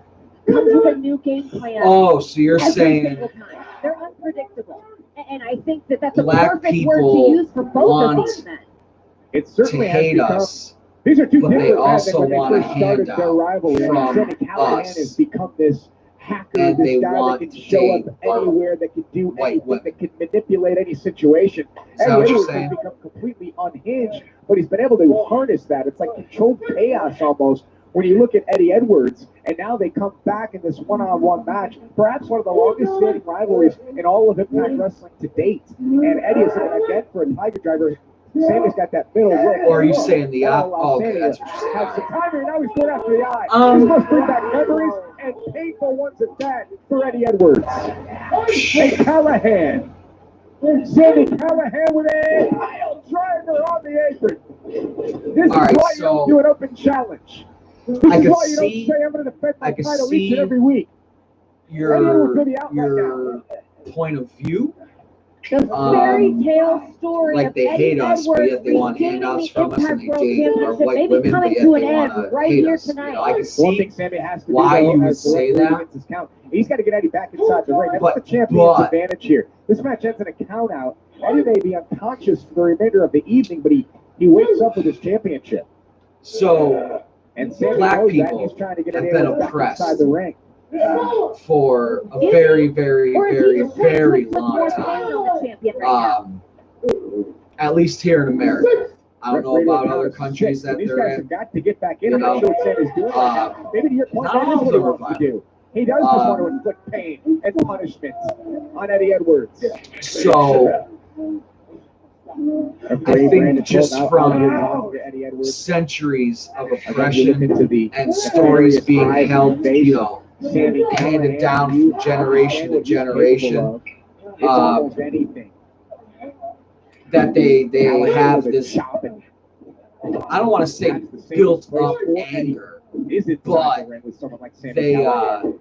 comes with a new game plan. Oh, so you're every saying single time. They're unpredictable. And I think that that's a black perfect word to people use for both of want these men. It to certainly has hate become. us, These are two but they different men also than when want a they first started their handout rivalry. from Sammy Callahan us. has become this hacker, And they this guy that want can to show date up anywhere, that can do white anything, women. that can manipulate any situation. Is that Eddie what you're Edwards saying? has become completely unhinged, but he's been able to harness that. It's like controlled chaos almost. When you look at Eddie Edwards, and now they come back in this one-on-one match, perhaps one of the longest-standing rivalries in all of Impact Wrestling to date. And Eddie is looking again for a Tiger Driver. Sammy's got that middle rope. Or are you saying the oh, okay, that's what you're Has saying. some time here. Now he's going after the eye. This must bring back memories and painful ones at that for Eddie Edwards. And Callahan. Sammy Callahan with a pile driver on the apron. This is All right, why you don't so do an open challenge. This I is could why you see- don't say I'm going to defend my I could title each and see every week. Eddie Edwards may be out right your point of view. The fairy tale story Like of they Eddie hate us, but Edwards yet they want regaining handouts the from us, and Impact they World date our Championship white maybe women, but coming yet to they an end want to right hate here us. You tonight. know, I can One see thing Sammy has to why do, though, you would as the say referee that. gets his count, he's got to get Eddie back inside the ring. That's But- the champion's but- advantage here. This match ends in a count out. Eddie may be unconscious for the remainder of the evening, but he wakes up with his championship. So And Sammy black knows that. people He's trying to get have Eddie been Edwards back oppressed inside the ring. for a very, very, Or is he very, just trying to very put long more time. pain on the champion right At least here in America. I don't know Referee about will other count of countries 6. that These they're guys have in. got to get back in. You I'm not know, sure what Sammy's doing right now. Maybe to your point, not that is all what of he them are wants to do. He does just want to inflict pain and punishment on Eddie Edwards. So I think just from Eddie Edwards. centuries of Again, you look oppression into the and stories being eyes and held, face you of know, Sammy handed Callahan, down you from generation to understand what he's capable generation, of. It's almost anything. that they Callahan have with a this, chop and I don't want to say that's the same built place up for Eddie. anger, Is it but with someone like Sammy they Callahan?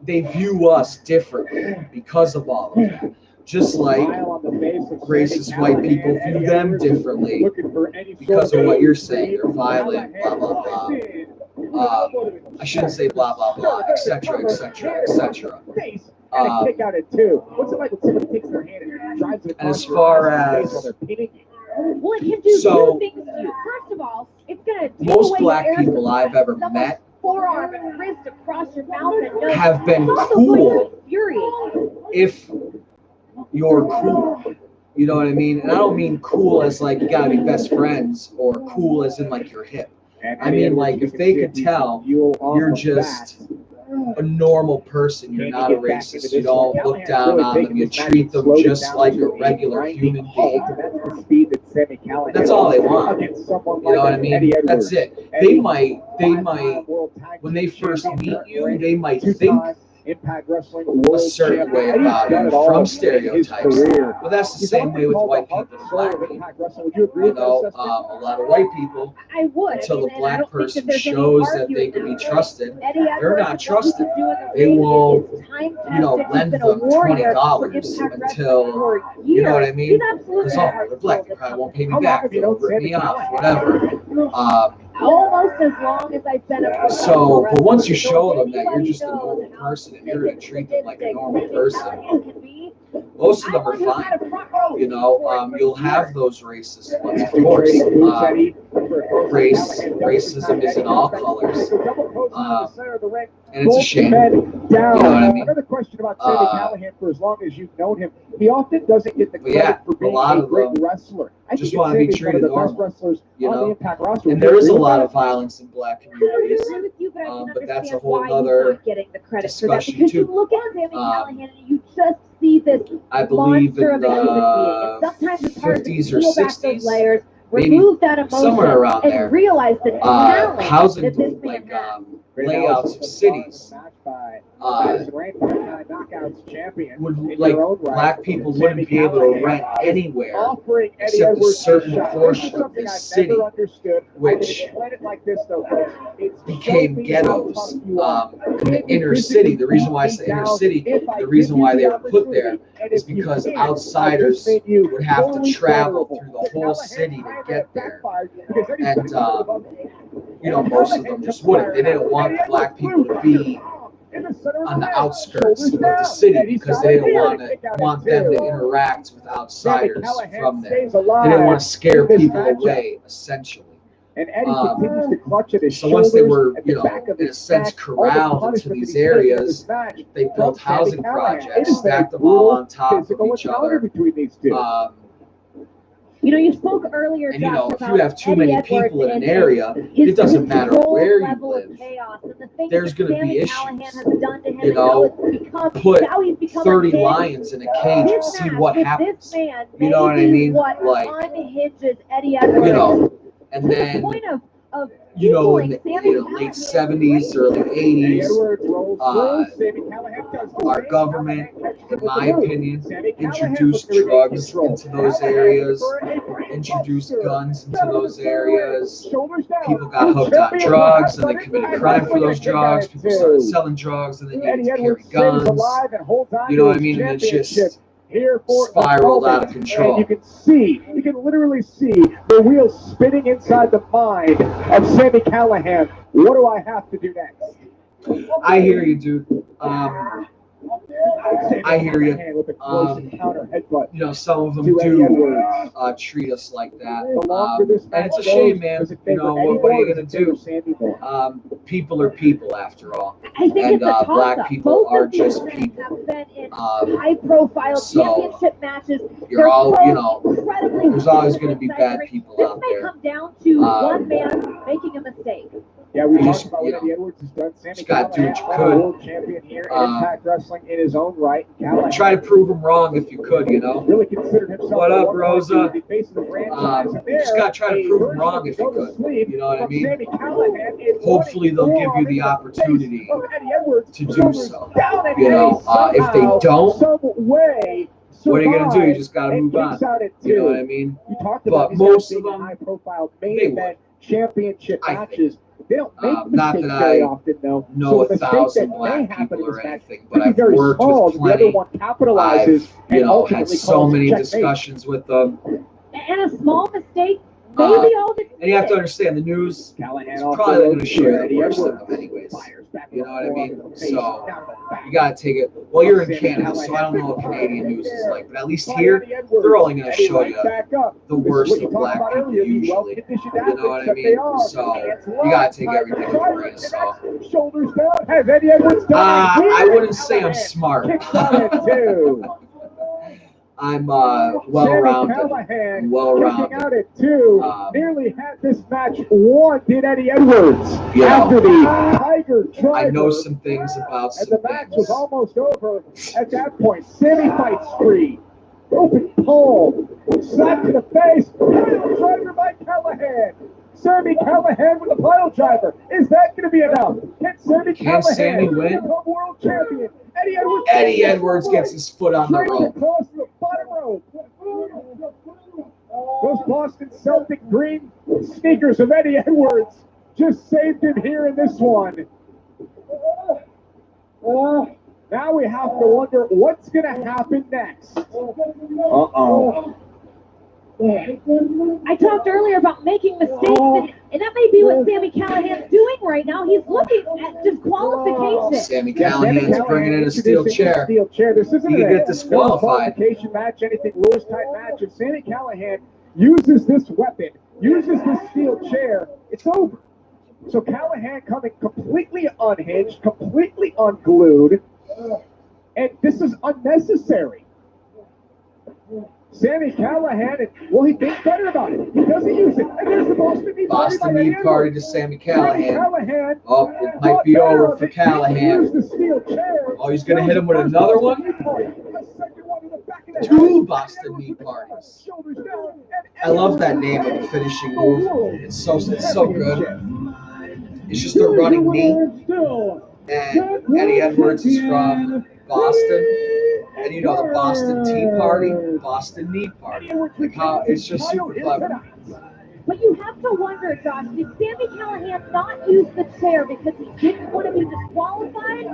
they view us differently because of all of that. Just like Smile on the face of racist Sammy white Callahan, people view Eddie them Edwards differently looking for any because sort of what of you're saying. They're violent, blah blah blah. I shouldn't say blah blah blah, etc. etc. etc. Face and a kick out at 2. What's it like when somebody takes their hand and drives it And across as your far eyes and face as- while they're pinning you? Well, it can do So- two things to you. First of all, it's going to take Most away black your air people supply. I've ever Someone's met forearm and wrist across your mouth and nose. have been It's also going cool to infuriate you. if you're cool. You know what I mean? And I don't mean cool as like you gotta be best friends or cool as in like you're hip. And I Eddie mean Edwards, like you if can they see could it, you tell fuel off you're of just that. a normal person, you're Can not you a get back racist, into you this one? don't look Callahan's down really on taken them, you this match treat and them slowed it just down like to a regular grinding human halt, being. and that's the speed that Sammy Callahan That's all they want. against someone You know like what I mean? Eddie Edwards. That's it. Eddie, They might, five-time world tag when they team first champion, meet you, they might think two-time Impact Wrestling a world certain champion. way Eddie's about done him it all from in his stereotypes. career. But that's the He's same often way with called white the heart people and and soul black of people. Impact Wrestling. Would you agree You with that know, assessment? a lot of white people, I would. until I the mean, and I black don't think person that there's any shows that arguing they can be that. trusted, Eddie they're Edwards, not what he trusted. can do in the They ring will, is time-tested. you know, He's lend been a them warrior for $20 Impact until, Wrestling for you know what I years. mean? He's absolutely Because, a oh, heart they're black, and they soul probably of won't pay me How long back, have you they'll known rip Sammy me off, Callahan? whatever. almost as long as I've been a professional So, but once you wrestler. show So them that you're anybody just a knows normal how person and you're going to treat them like a normal Sammy person, Callahan can be. most of them are fine. You know, you'll have those racist ones, of course. Racism is in all colors. And it's a shame. You know what I mean? Another question about Sammy Callahan, for as long as you've known him, he often doesn't get the But credit yeah, for a being lot a of great them wrestler. I just think want to be Sammy's one of treated the best normal, wrestlers you on the know? Impact roster. And Would you there is a agree with lot that? of violence in black communities. I agree with you, but I can But that's a understand whole why he's nother not getting the credit for that. discussion Because you too. look at Sammy Callahan and you just see this I believe monster in of a human being. And the sometimes it's hard to 50s or peel back those 60s, layers, maybe remove that emotion, somewhere around there. and realize the talent Housing, that this man like has. layouts of cities. Would like black people wouldn't be able to rent anywhere except a certain portion of the city, which became ghettos. The inner city. The reason why it's the inner city, the reason why they were put there, is because outsiders would have to travel through the whole city to get there, and you know, most of them just wouldn't. They didn't want black people to be on the outskirts of the city because they didn't want them to interact with outsiders from there. They didn't want to scare people away, essentially. And Eddie continues to clutch at his So once they were, shoulders you know, in a sense corralled into these areas, they built housing projects, stacked them all on top of each other. You know, you spoke earlier, And you Josh, know, if you about have too Eddie many Edwards people in an and area, his it doesn't matter control where you level of live. chaos, and the things There's that going to Sammy be Callahan issues. has done to him, You and know, it's become, put now he's become 30 a big, lions in a cage and see what this happens. man You know what I may be mean? what Like, unhinges Eddie Edwards. you know, and to the then, point of you know, in equaling the Sammy late 70s, early 80s, our government, in my opinion, introduced drugs into those areas, introduced guns into those areas. People got hooked on drugs and they committed crime for those drugs. People started selling drugs and then you had to carry guns. You know what I mean? And it's just spiraled out of control. And you can literally see the wheels spinning inside the mind of Sammy Callahan. What do I have to do next? I hear you, dude. I hear you. You know, some of them do treat us like that. And it's a shame, man. You know, what are you going to do? People are people, after all. I think And it's a black toss-up. people Both are of these just men people. have been in high-profile so championship matches. You're They're all, both you know, incredibly there's always talented going to be inside bad the ring. people This out may there. come down to one man making a mistake. Yeah, we You talked just, about you what know, Eddie Edwards has done. Sammy just gotta do what you Callahan, could. world champion here in Impact Wrestling in his own right. Callahan Try to prove them wrong if you could, you know. really considered himself What up, the Rosa? the face of the franchise. And You just there, gotta try to a prove them version wrong of if you Go to could. Sleep You know what I from mean? Sammy Callahan is Hopefully they'll give you the running opportunity of Eddie Edwards to do shoulders so. down, and You know, Eddie if they somehow, don't, some way, what are you gonna do? You survives just gotta and move on. kicks out at You know what two. I mean? You talked about But these most guys of being them, high-profile they main would. event championship I think. matches. They don't make Not mistakes that very I often, though. know So a the mistake thousand that may black happen people in or this match anything, could but be I've very worked small. with The other plenty. one capitalizes I've, and you know, ultimately had so calls many checkmate. discussions with them. And a small mistake, maybe all the And you have to understand, the news is Callahan probably not going to share the Eddie worst of Edwards. them anyways. You know what I mean? So you got to take it. Well, you're in Canada, so I don't know what Canadian news is like. But at least here, they're only going to show you the worst of black people usually. You know what I mean? So you got to take everything with a grain of salt. Shoulders down. Has Eddie Edwards done it? I wouldn't say I'm smart. Kicks out at two. I'm well-rounded. Callahan Well-rounded. kicking out at two. Nearly had this match won, did Eddie Edwards. You know, After the Tiger Driver. I know some things about And some the match things. was almost over at that point. Sammy fights free. Open pole. Slap to the face. Pile driver by Callahan. Sammy Callahan with a pile driver. Is that going to be enough? Can Sammy Can Callahan Sammy win? become world champion? Eddie Edwards. Eddie Edwards gets his foot on the Straight rope. across the bottom rope. Those Boston Celtic green sneakers of Eddie Edwards just saved him here in this one. Now we have to wonder what's going to happen next. Uh-oh. I talked earlier about making mistakes, and that may be what Sammy Callahan's doing right now. He's looking at disqualification. Sammy Callahan's bringing in a steel chair. This isn't He could a get disqualified. qualification match, anything rules type match. If Sammy Callahan uses this weapon, uses this steel chair, it's over. So Callahan coming completely unhinged, completely unglued, and this is unnecessary. Sammy Callahan, well, he thinks better about it. He doesn't use it. And there's the Boston Knee Party by Boston Eddie Knee Party to Edwards. Sammy Sammy Callahan. Callahan Oh, it might be over for Callahan. used the steel chair. Oh, he's going to hit him with another one? Two Boston Knee Parties. I love that name of the finishing move. It's so good. It's just a running knee. And Eddie Edwards is from Boston. And you know the Boston Tea Party, Boston Knee Party. Like how it's just super clever. But you have to wonder, Josh, did Sami Callihan not use the chair because he didn't want to be disqualified?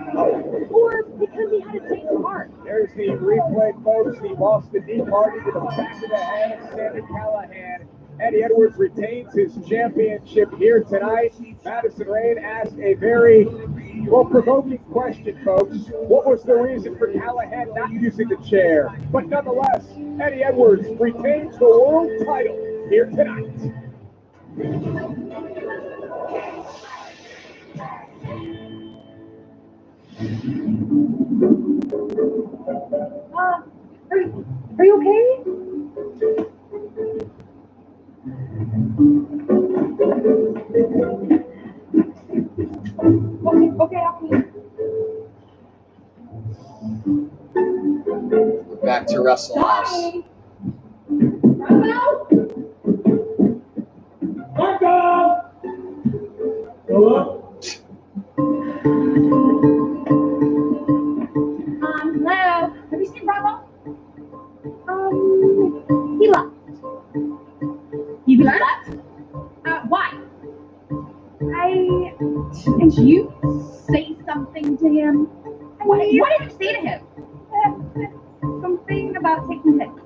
Or because he had a change of heart? There's the replay, folks. The Boston Knee Party to the back of the head of Sami Callihan. Eddie Edwards retains his championship here tonight. Madison Rayne asked a very, provoking question, folks. What was the reason for Callihan not using the chair? But nonetheless, Eddie Edwards retains the world title here tonight. Are you okay? Okay. Back to Wrestle House. Hello. Have you seen Bravo? He left. He left? Why? Did you say something to him? What did you say to him? Something about taking pics.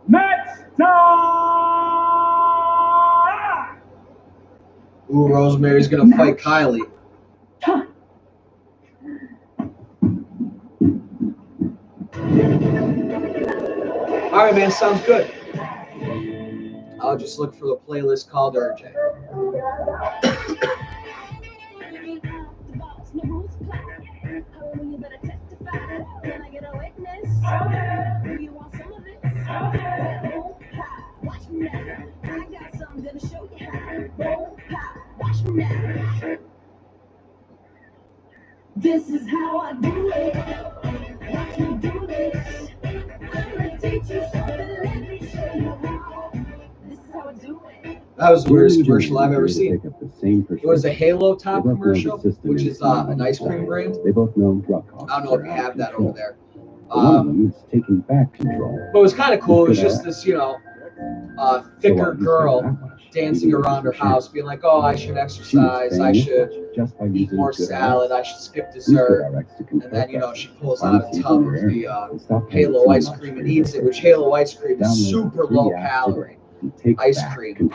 Next time! Ooh, Rosemary's gonna fight Kylie. All right, man, sounds good. I'll just look for the playlist called RJ. This is how I do it. Watch me do this. I'm gonna teach you something. Let me show you how. This is how I do it. That was the weirdest commercial I've ever seen. It was a Halo Top commercial, which is an ice cream brand. They both know drug costs. I don't know if you have that over there. One of them is taking back control. But it was kind of cool. It was just this, thicker girl dancing around her house, being like, "Oh, I should exercise. I should eat more salad. I should skip dessert." And then, she pulls out a tub of the Halo ice cream and eats it, which Halo ice cream is super low calorie ice cream.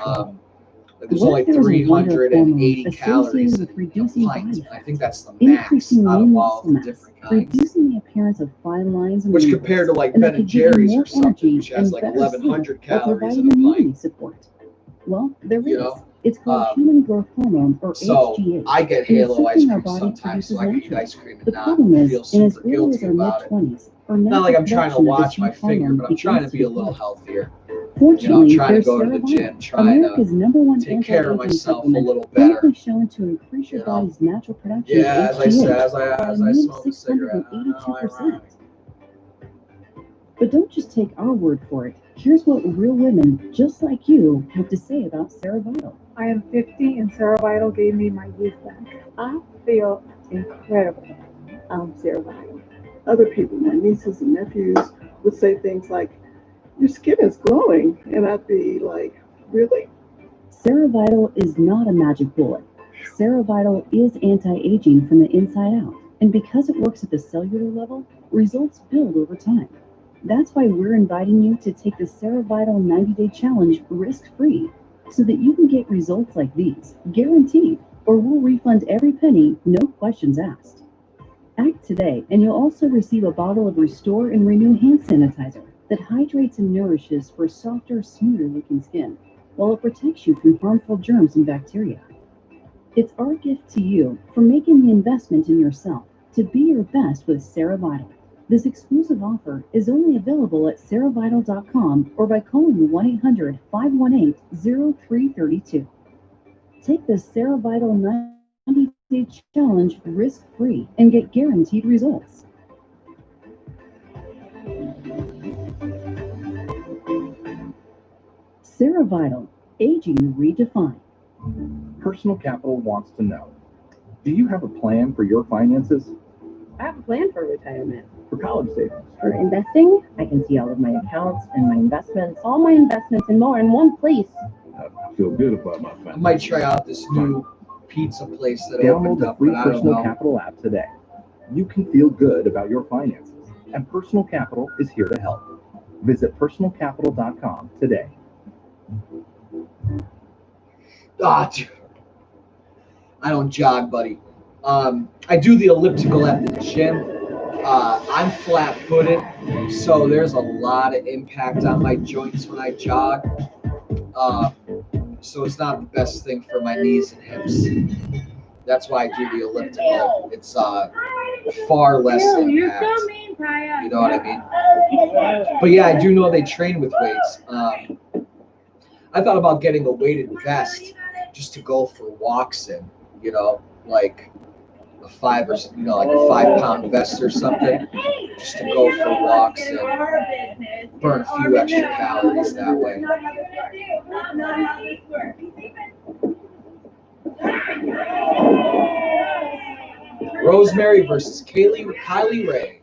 There's only 380 calories in a pint. I think that's the max out of all the different kinds. Reducing the appearance of fine lines and Which wrinkles, compared to like and Ben that and could give you Jerry's more or something, energy which has and like better 1,100 sleep while calories providing in a immunity pint. support. Well, there is. You know? It's called human growth hormone, or So HGH. I get and it's Halo ice something our cream body sometimes, so I can eat produces ice cream The and not problem is, feel in as super early guilty as our about it. mid-20s, or Not like I'm trying to production of watch this my huge finger, hormone but I'm trying to begins be a to little decline. healthier. Fortunately, Trying to there's go to the Cerevital, gym, trying America's to #1 take care of anti-aging myself a supplement, little better. clinically shown to increase your body's natural production Yeah, of as I said, HGH as I by smoke a cigarette. 682%. But don't just take our word for it. Here's what real women just like you have to say about Cerevital. I am 50 and Cerevital gave me my youth back. I feel incredible on Cerevital. Other people, my nieces and nephews, would say things like, "Your skin is glowing," and I'd be like, "Really?" Cerevital is not a magic bullet. Cerevital is anti-aging from the inside out. And because it works at the cellular level, results build over time. That's why we're inviting you to take the Cerevital 90-Day Challenge risk-free, so that you can get results like these, guaranteed, or we'll refund every penny, no questions asked. Act today, and you'll also receive a bottle of Restore and Renew hand sanitizer that hydrates and nourishes for softer, smoother-looking skin, while it protects you from harmful germs and bacteria. It's our gift to you for making the investment in yourself to be your best with Cerevital. This exclusive offer is only available at Cerevital.com or by calling 1-800-518-0332. Take the Cerevital 90-Day Challenge risk-free and get guaranteed results. Sarah Vital, aging redefined. Personal Capital wants to know, do you have a plan for your finances? I have a plan for retirement. For college savings? For investing, I can see all of my accounts and my investments, all my investments and more in one place. I feel good about my I finances. might try out this new pizza place that Download opened the up, free but I don't Personal know. Capital app today. You can feel good about your finances, and Personal Capital is here to help. Visit personalcapital.com today. Ah, dude. I don't jog, buddy. I do the elliptical at the gym. I'm flat-footed, so there's a lot of impact on my joints when I jog. So it's not the best thing for my knees and hips. That's why I do the elliptical. It's far less impact. You know what I mean? But yeah, I do know they train with weights. I thought about getting a weighted vest just to go for walks in, you know, like a 5 or, you know, like a 5-pound vest or something, just to go for walks and burn a few extra calories that way. Rosemary versus Kylie Ray.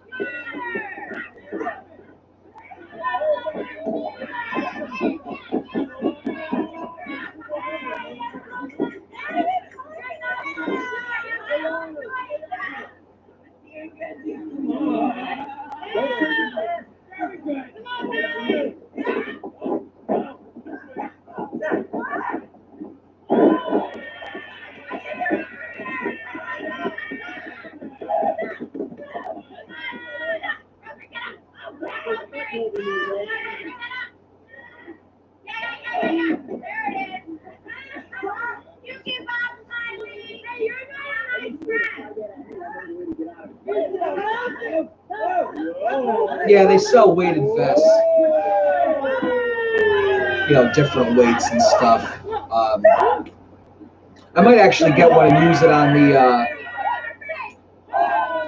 Yeah, they sell weighted vests. You know, different weights and stuff. I might actually get one and use it on the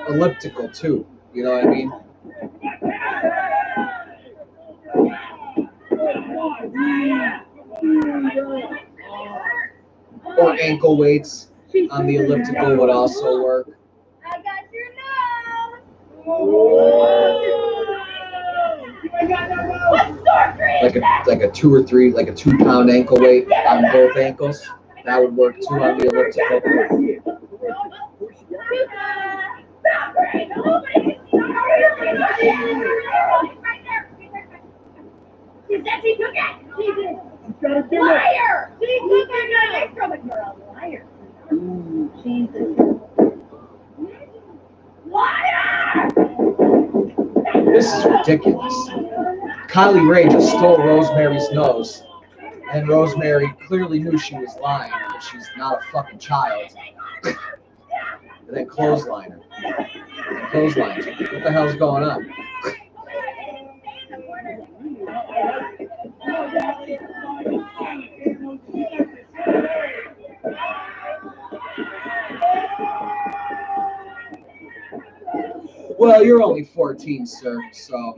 elliptical too. You know what I mean? Or ankle weights on the elliptical would also work. Like a 2 or 3, like a 2-pound ankle weight on both ankles. That would work too on the elliptical. She said she took it. She did. Liar! She took it from it. You're a liar. Jesus. Liar! This is ridiculous. Kylie Ray just stole Rosemary's nose, and Rosemary clearly knew she was lying because she's not a fucking child. And then clothesline her. And clothesline her. What the hell's going on? Well, you're only 14, sir, so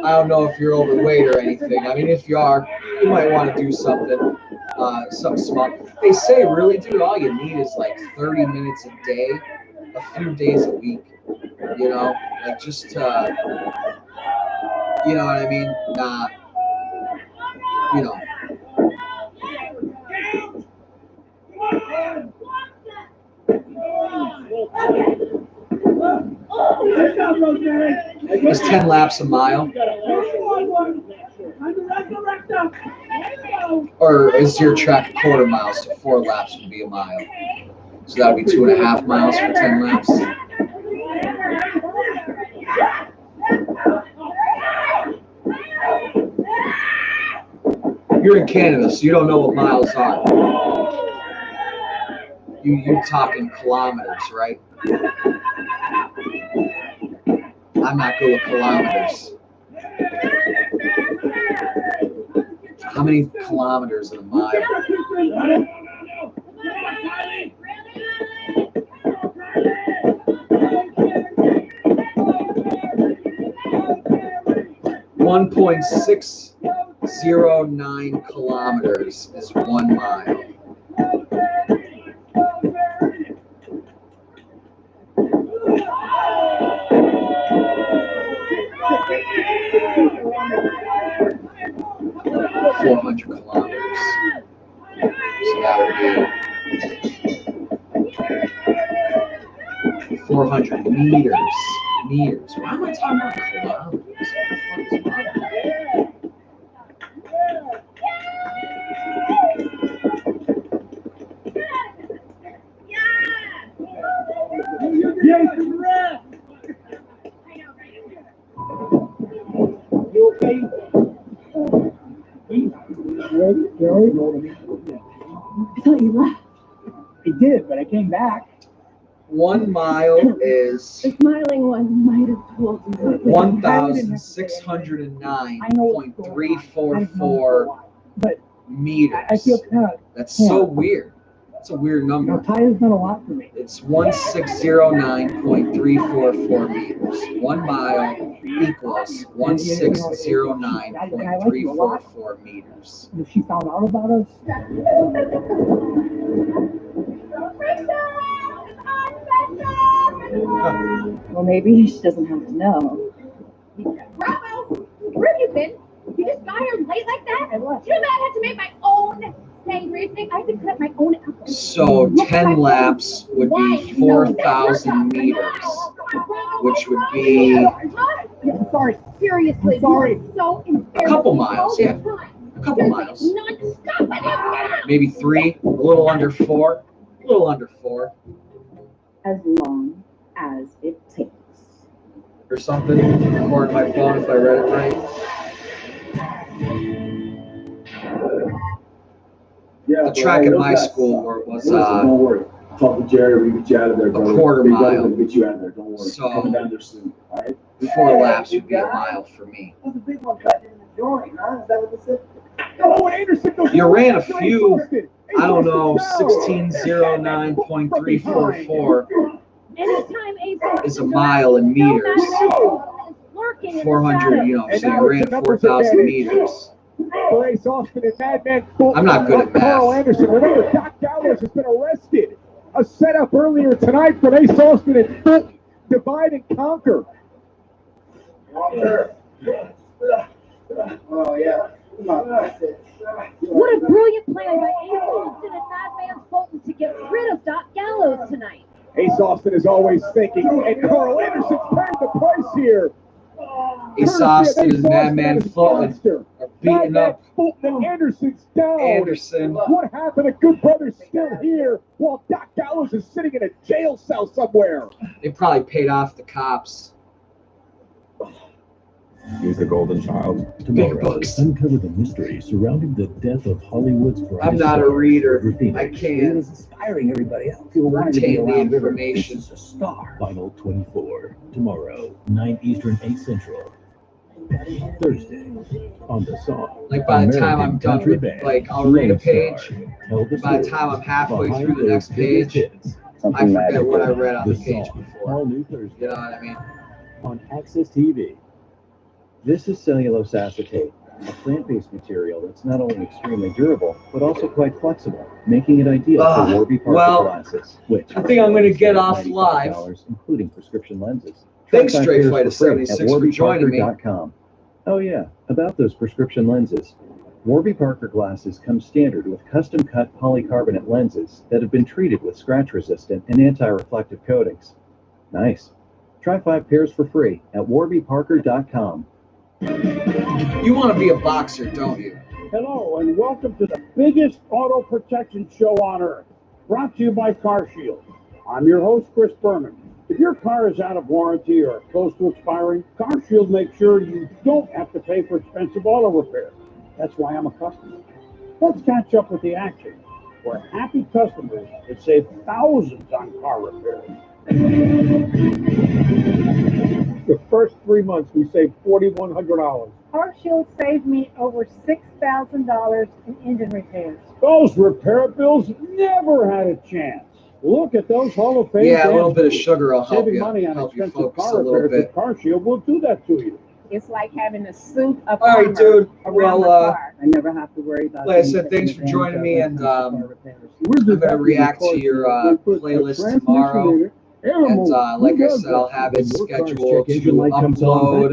I don't know if you're overweight or anything. I mean, if you are, you might want to do something, something small. They say, really, dude, all you need is like 30 minutes a day, a few days a week, you know, like just, you know what I mean? Not, you know. Is 10 laps a mile? Or is your track a quarter mile, so 4 laps would be a mile? So that would be 2.5 miles for 10 laps. You're in Canada, so you don't know what miles are. You're talking kilometers, right? I'm not good with kilometers. How many kilometers in a mile? $1.6 .09 kilometers is 1 mile. .400 kilometers. So that would be 400 meters. Meters. Why am I talking about kilometers? You okay? Jerry? I thought you left. I did, but I came back. 1 mile is The smiling one might have told you. 1,609.344 meters. I feel kind of. That's so weird. That's a weird number. Tyler's done a lot for me. It's 1,609.344 meters. 1 mile equals 1,609.344 meters. If she found out about us. Well, maybe she doesn't have to know. Bravo! Where have you been? You just got here late like that? You know that I had to make my own sangria thing. I had to cut my own apple. So 10 laps would be 4,000 meters, which would be I'm sorry, seriously. Sorry. So a couple miles, yeah. A couple miles. Maybe 3, a little under 4. A little under 4. As long as it takes. Or something. Record my phone if I read it right. Yeah, The track at my school was don't worry. Talk to Jerry. We get you out of there. a quarter mile. Get you out of there. Don't worry. So- Coming down there soon. All right. 4 laps would be a mile for me. That's a big one cut in the joint, huh? Is that what this is? Oh, Anderson goes. You ran a few, I don't know, 1609.344 Anytime Ace is a mile in meters. 400, you know, so you ran 4,000 meters. For Ace Austin and Madman Fulton. I'm not good at Carl math. Anderson. Remember, Doc Gallows has been arrested. A setup earlier tonight from Ace Austin and Fulton. Divide and conquer. Oh, yeah. What a brilliant plan by Ace Austin and Madman Fulton to get rid of Doc Gallows tonight. Ace Austin is always thinking, and Carl Anderson's paying the price here. Ace Austin and Madman Fulton are beating up Fulton and Anderson's down. Anderson. What happened to Good Brothers still here while Doc Gallows is sitting in a jail cell somewhere? They probably paid off the cops. He's the golden child. Big bucks. Uncover the mystery surrounding the death of Hollywood's brightest I'm not a star, reader. River Phoenix. I He can't was inspiring everybody else. People wanted to be retain the around River. information. This is a star. Final 24, tomorrow, 9 Eastern, 8 Central. Thursday, on the song. Like by the time I'm done Country with, band, like I'll read a Lone Star, page. tell the By the story time I'm halfway behind through the next those biggest page, hits. I forget what I read on The the page Song, before. all new Thursday. You know what I mean? On Access TV. This is cellulose acetate, a plant-based material that's not only extremely durable, but also quite flexible, making it ideal for Warby Parker well, glasses, which I think I'm going to get off $95, live. including prescription lenses. Thanks, Try Straight pairs Flight for of free 76 at for joining me. warbyparker.com. Oh yeah, about those prescription lenses. Warby Parker glasses come standard with custom-cut polycarbonate lenses that have been treated with scratch-resistant and anti-reflective coatings. Nice. Try 5 pairs for free at warbyparker.com. You want to be a boxer, don't you? Hello, and welcome to the biggest auto protection show on earth, brought to you by CarShield. I'm your host, Chris Berman. If your car is out of warranty or close to expiring, CarShield makes sure you don't have to pay for expensive auto repair. That's why I'm a customer. Let's catch up with the action, where happy customers that save thousands on car repairs. The first 3 months, we saved $4,100. CarShield saved me over $6,000 in engine repairs. Those repair bills never had a chance. Look at those Hall of Fame. Yeah, a little dance bit of moves. sugar will help Saving you, money on help you expensive focus car a little repairs bit. with CarShield will do that to you. It's like having a suit of All right, armor dude. around Well, my car. I never have to worry about. like I said, thanks for joining me, and I'm gonna react to your playlist tomorrow. And like I said, I'll have it scheduled to upload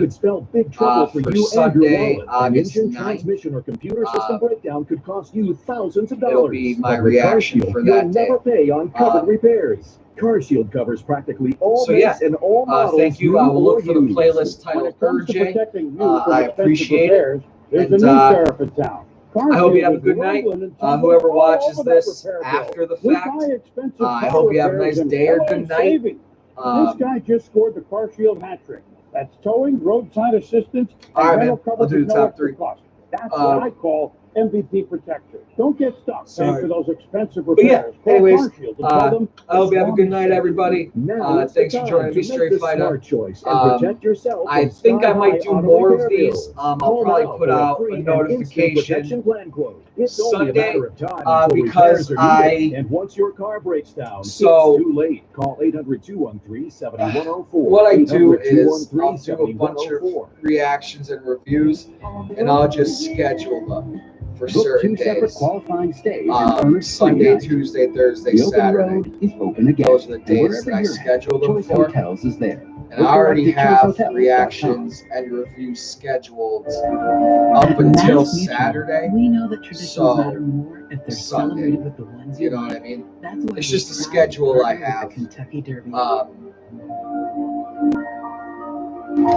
for Sunday, August 9th. Transmission or computer system breakdown could cost you thousands of dollars. It'll be my But with reaction CarShield, for you'll that day. never pay on covered repairs. CarShield covers practically all So yeah, makes and all models. thank you. I will new or look for the used. playlist When titled it comes to Urge. protecting you from I expensive appreciate repairs, it. there's a And new sheriff in town. I hope you have a CarShield good is night. rumbling and tumbling Whoever all watches over that this repair bill. after the We fact, buy expensive I car hope you have a repairs nice and day or hello good night. savings. This guy just scored the CarShield hat trick. That's towing, roadside assistance, All right, and man. rental I'll coverage do at the no top extra three. cost. That's what I call MVP protection. Don't get stuck paying Sorry. for those expensive But yeah, repairs. Call anyways, CarShield and tell them I hope you have a it's good night, everybody. Now is the Thanks for time joining to me, make Straight the Fighter. smart choice and protect yourself I from think I might sky-high do auto more of repair these. bills. I'll Call probably now put for a out free a and instant notification protection plan quote. It's only a Sunday, matter of time until because repairs are needed. And once your car breaks down, So- it's too late. Call 800-213-7104. What I do is 800-213-7104. I'll do a bunch of reactions and reviews, and I'll just schedule them for Book certain 2 separate days. qualifying stays and earn Sunday, free night. Tuesday, Thursday, The open Saturday. road is open again. Those are the And days wherever that I you're schedule them Choice for. Hotels is there. And I already have reactions and reviews scheduled up until Saturday. We know that traditions matter So more if they're Sunday, celebrated with the ones you know what I mean? That's why It's we're just a proud to schedule I partner with have. the Kentucky Derby.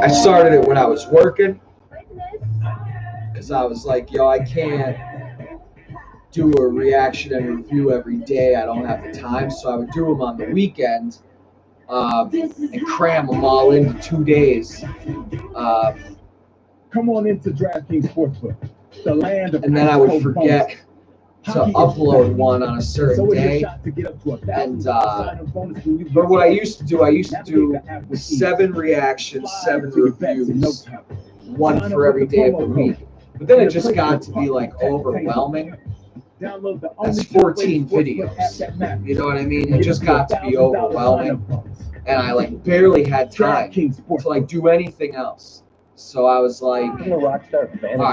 I started it when I was working because I was like, yo, I can't do a reaction and review every day. I don't have the time, so I would do them on the weekend and cram them all into 2 days. Come on into DraftKings Sportsbook, the land of And then I would ice-cold forget bonus. to Hockey is upload back. one on a certain So is your day. shot to get up to $1,000 And sign-up bonus when you but get what I started. used to do 7 reactions, 7 reviews, 1 for every day of the week. But then it just got to be like overwhelming. Download the That's only 14 Sportsbook app videos. that matters. You know what I mean? It just got to be overwhelming, and I like barely had time to like do anything else. So I was like, all right,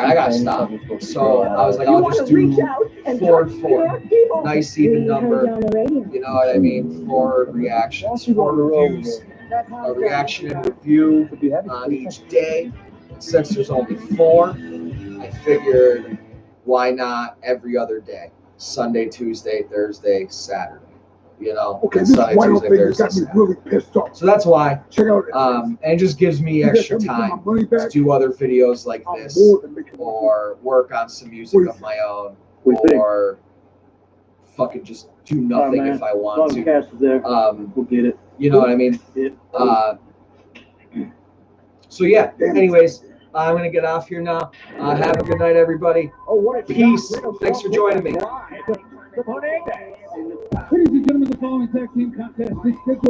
I gotta stop. So I was like, I'll just do 4 and 4, nice even number. You know what I mean? 4 reactions, 4 reviews, a reaction and review on each day. Since there's only 4, I figured why not every other day? Sunday, Tuesday, Thursday, Saturday. You know, Okay, and this is Sunday, why Tuesday, they Thursday, got me Saturday. really pissed off. So that's why. Check out And it just gives me You guys extra help me get my time money to back? do other videos like this, more than making or work on some music of my own, or fucking just do nothing if I want to. We'll get it. You know what I mean? So yeah. Anyways, I'm gonna get off here now. Have a good night, everybody. Peace. Thanks for joining me. Ladies and gentlemen, the following tag team contest is scheduled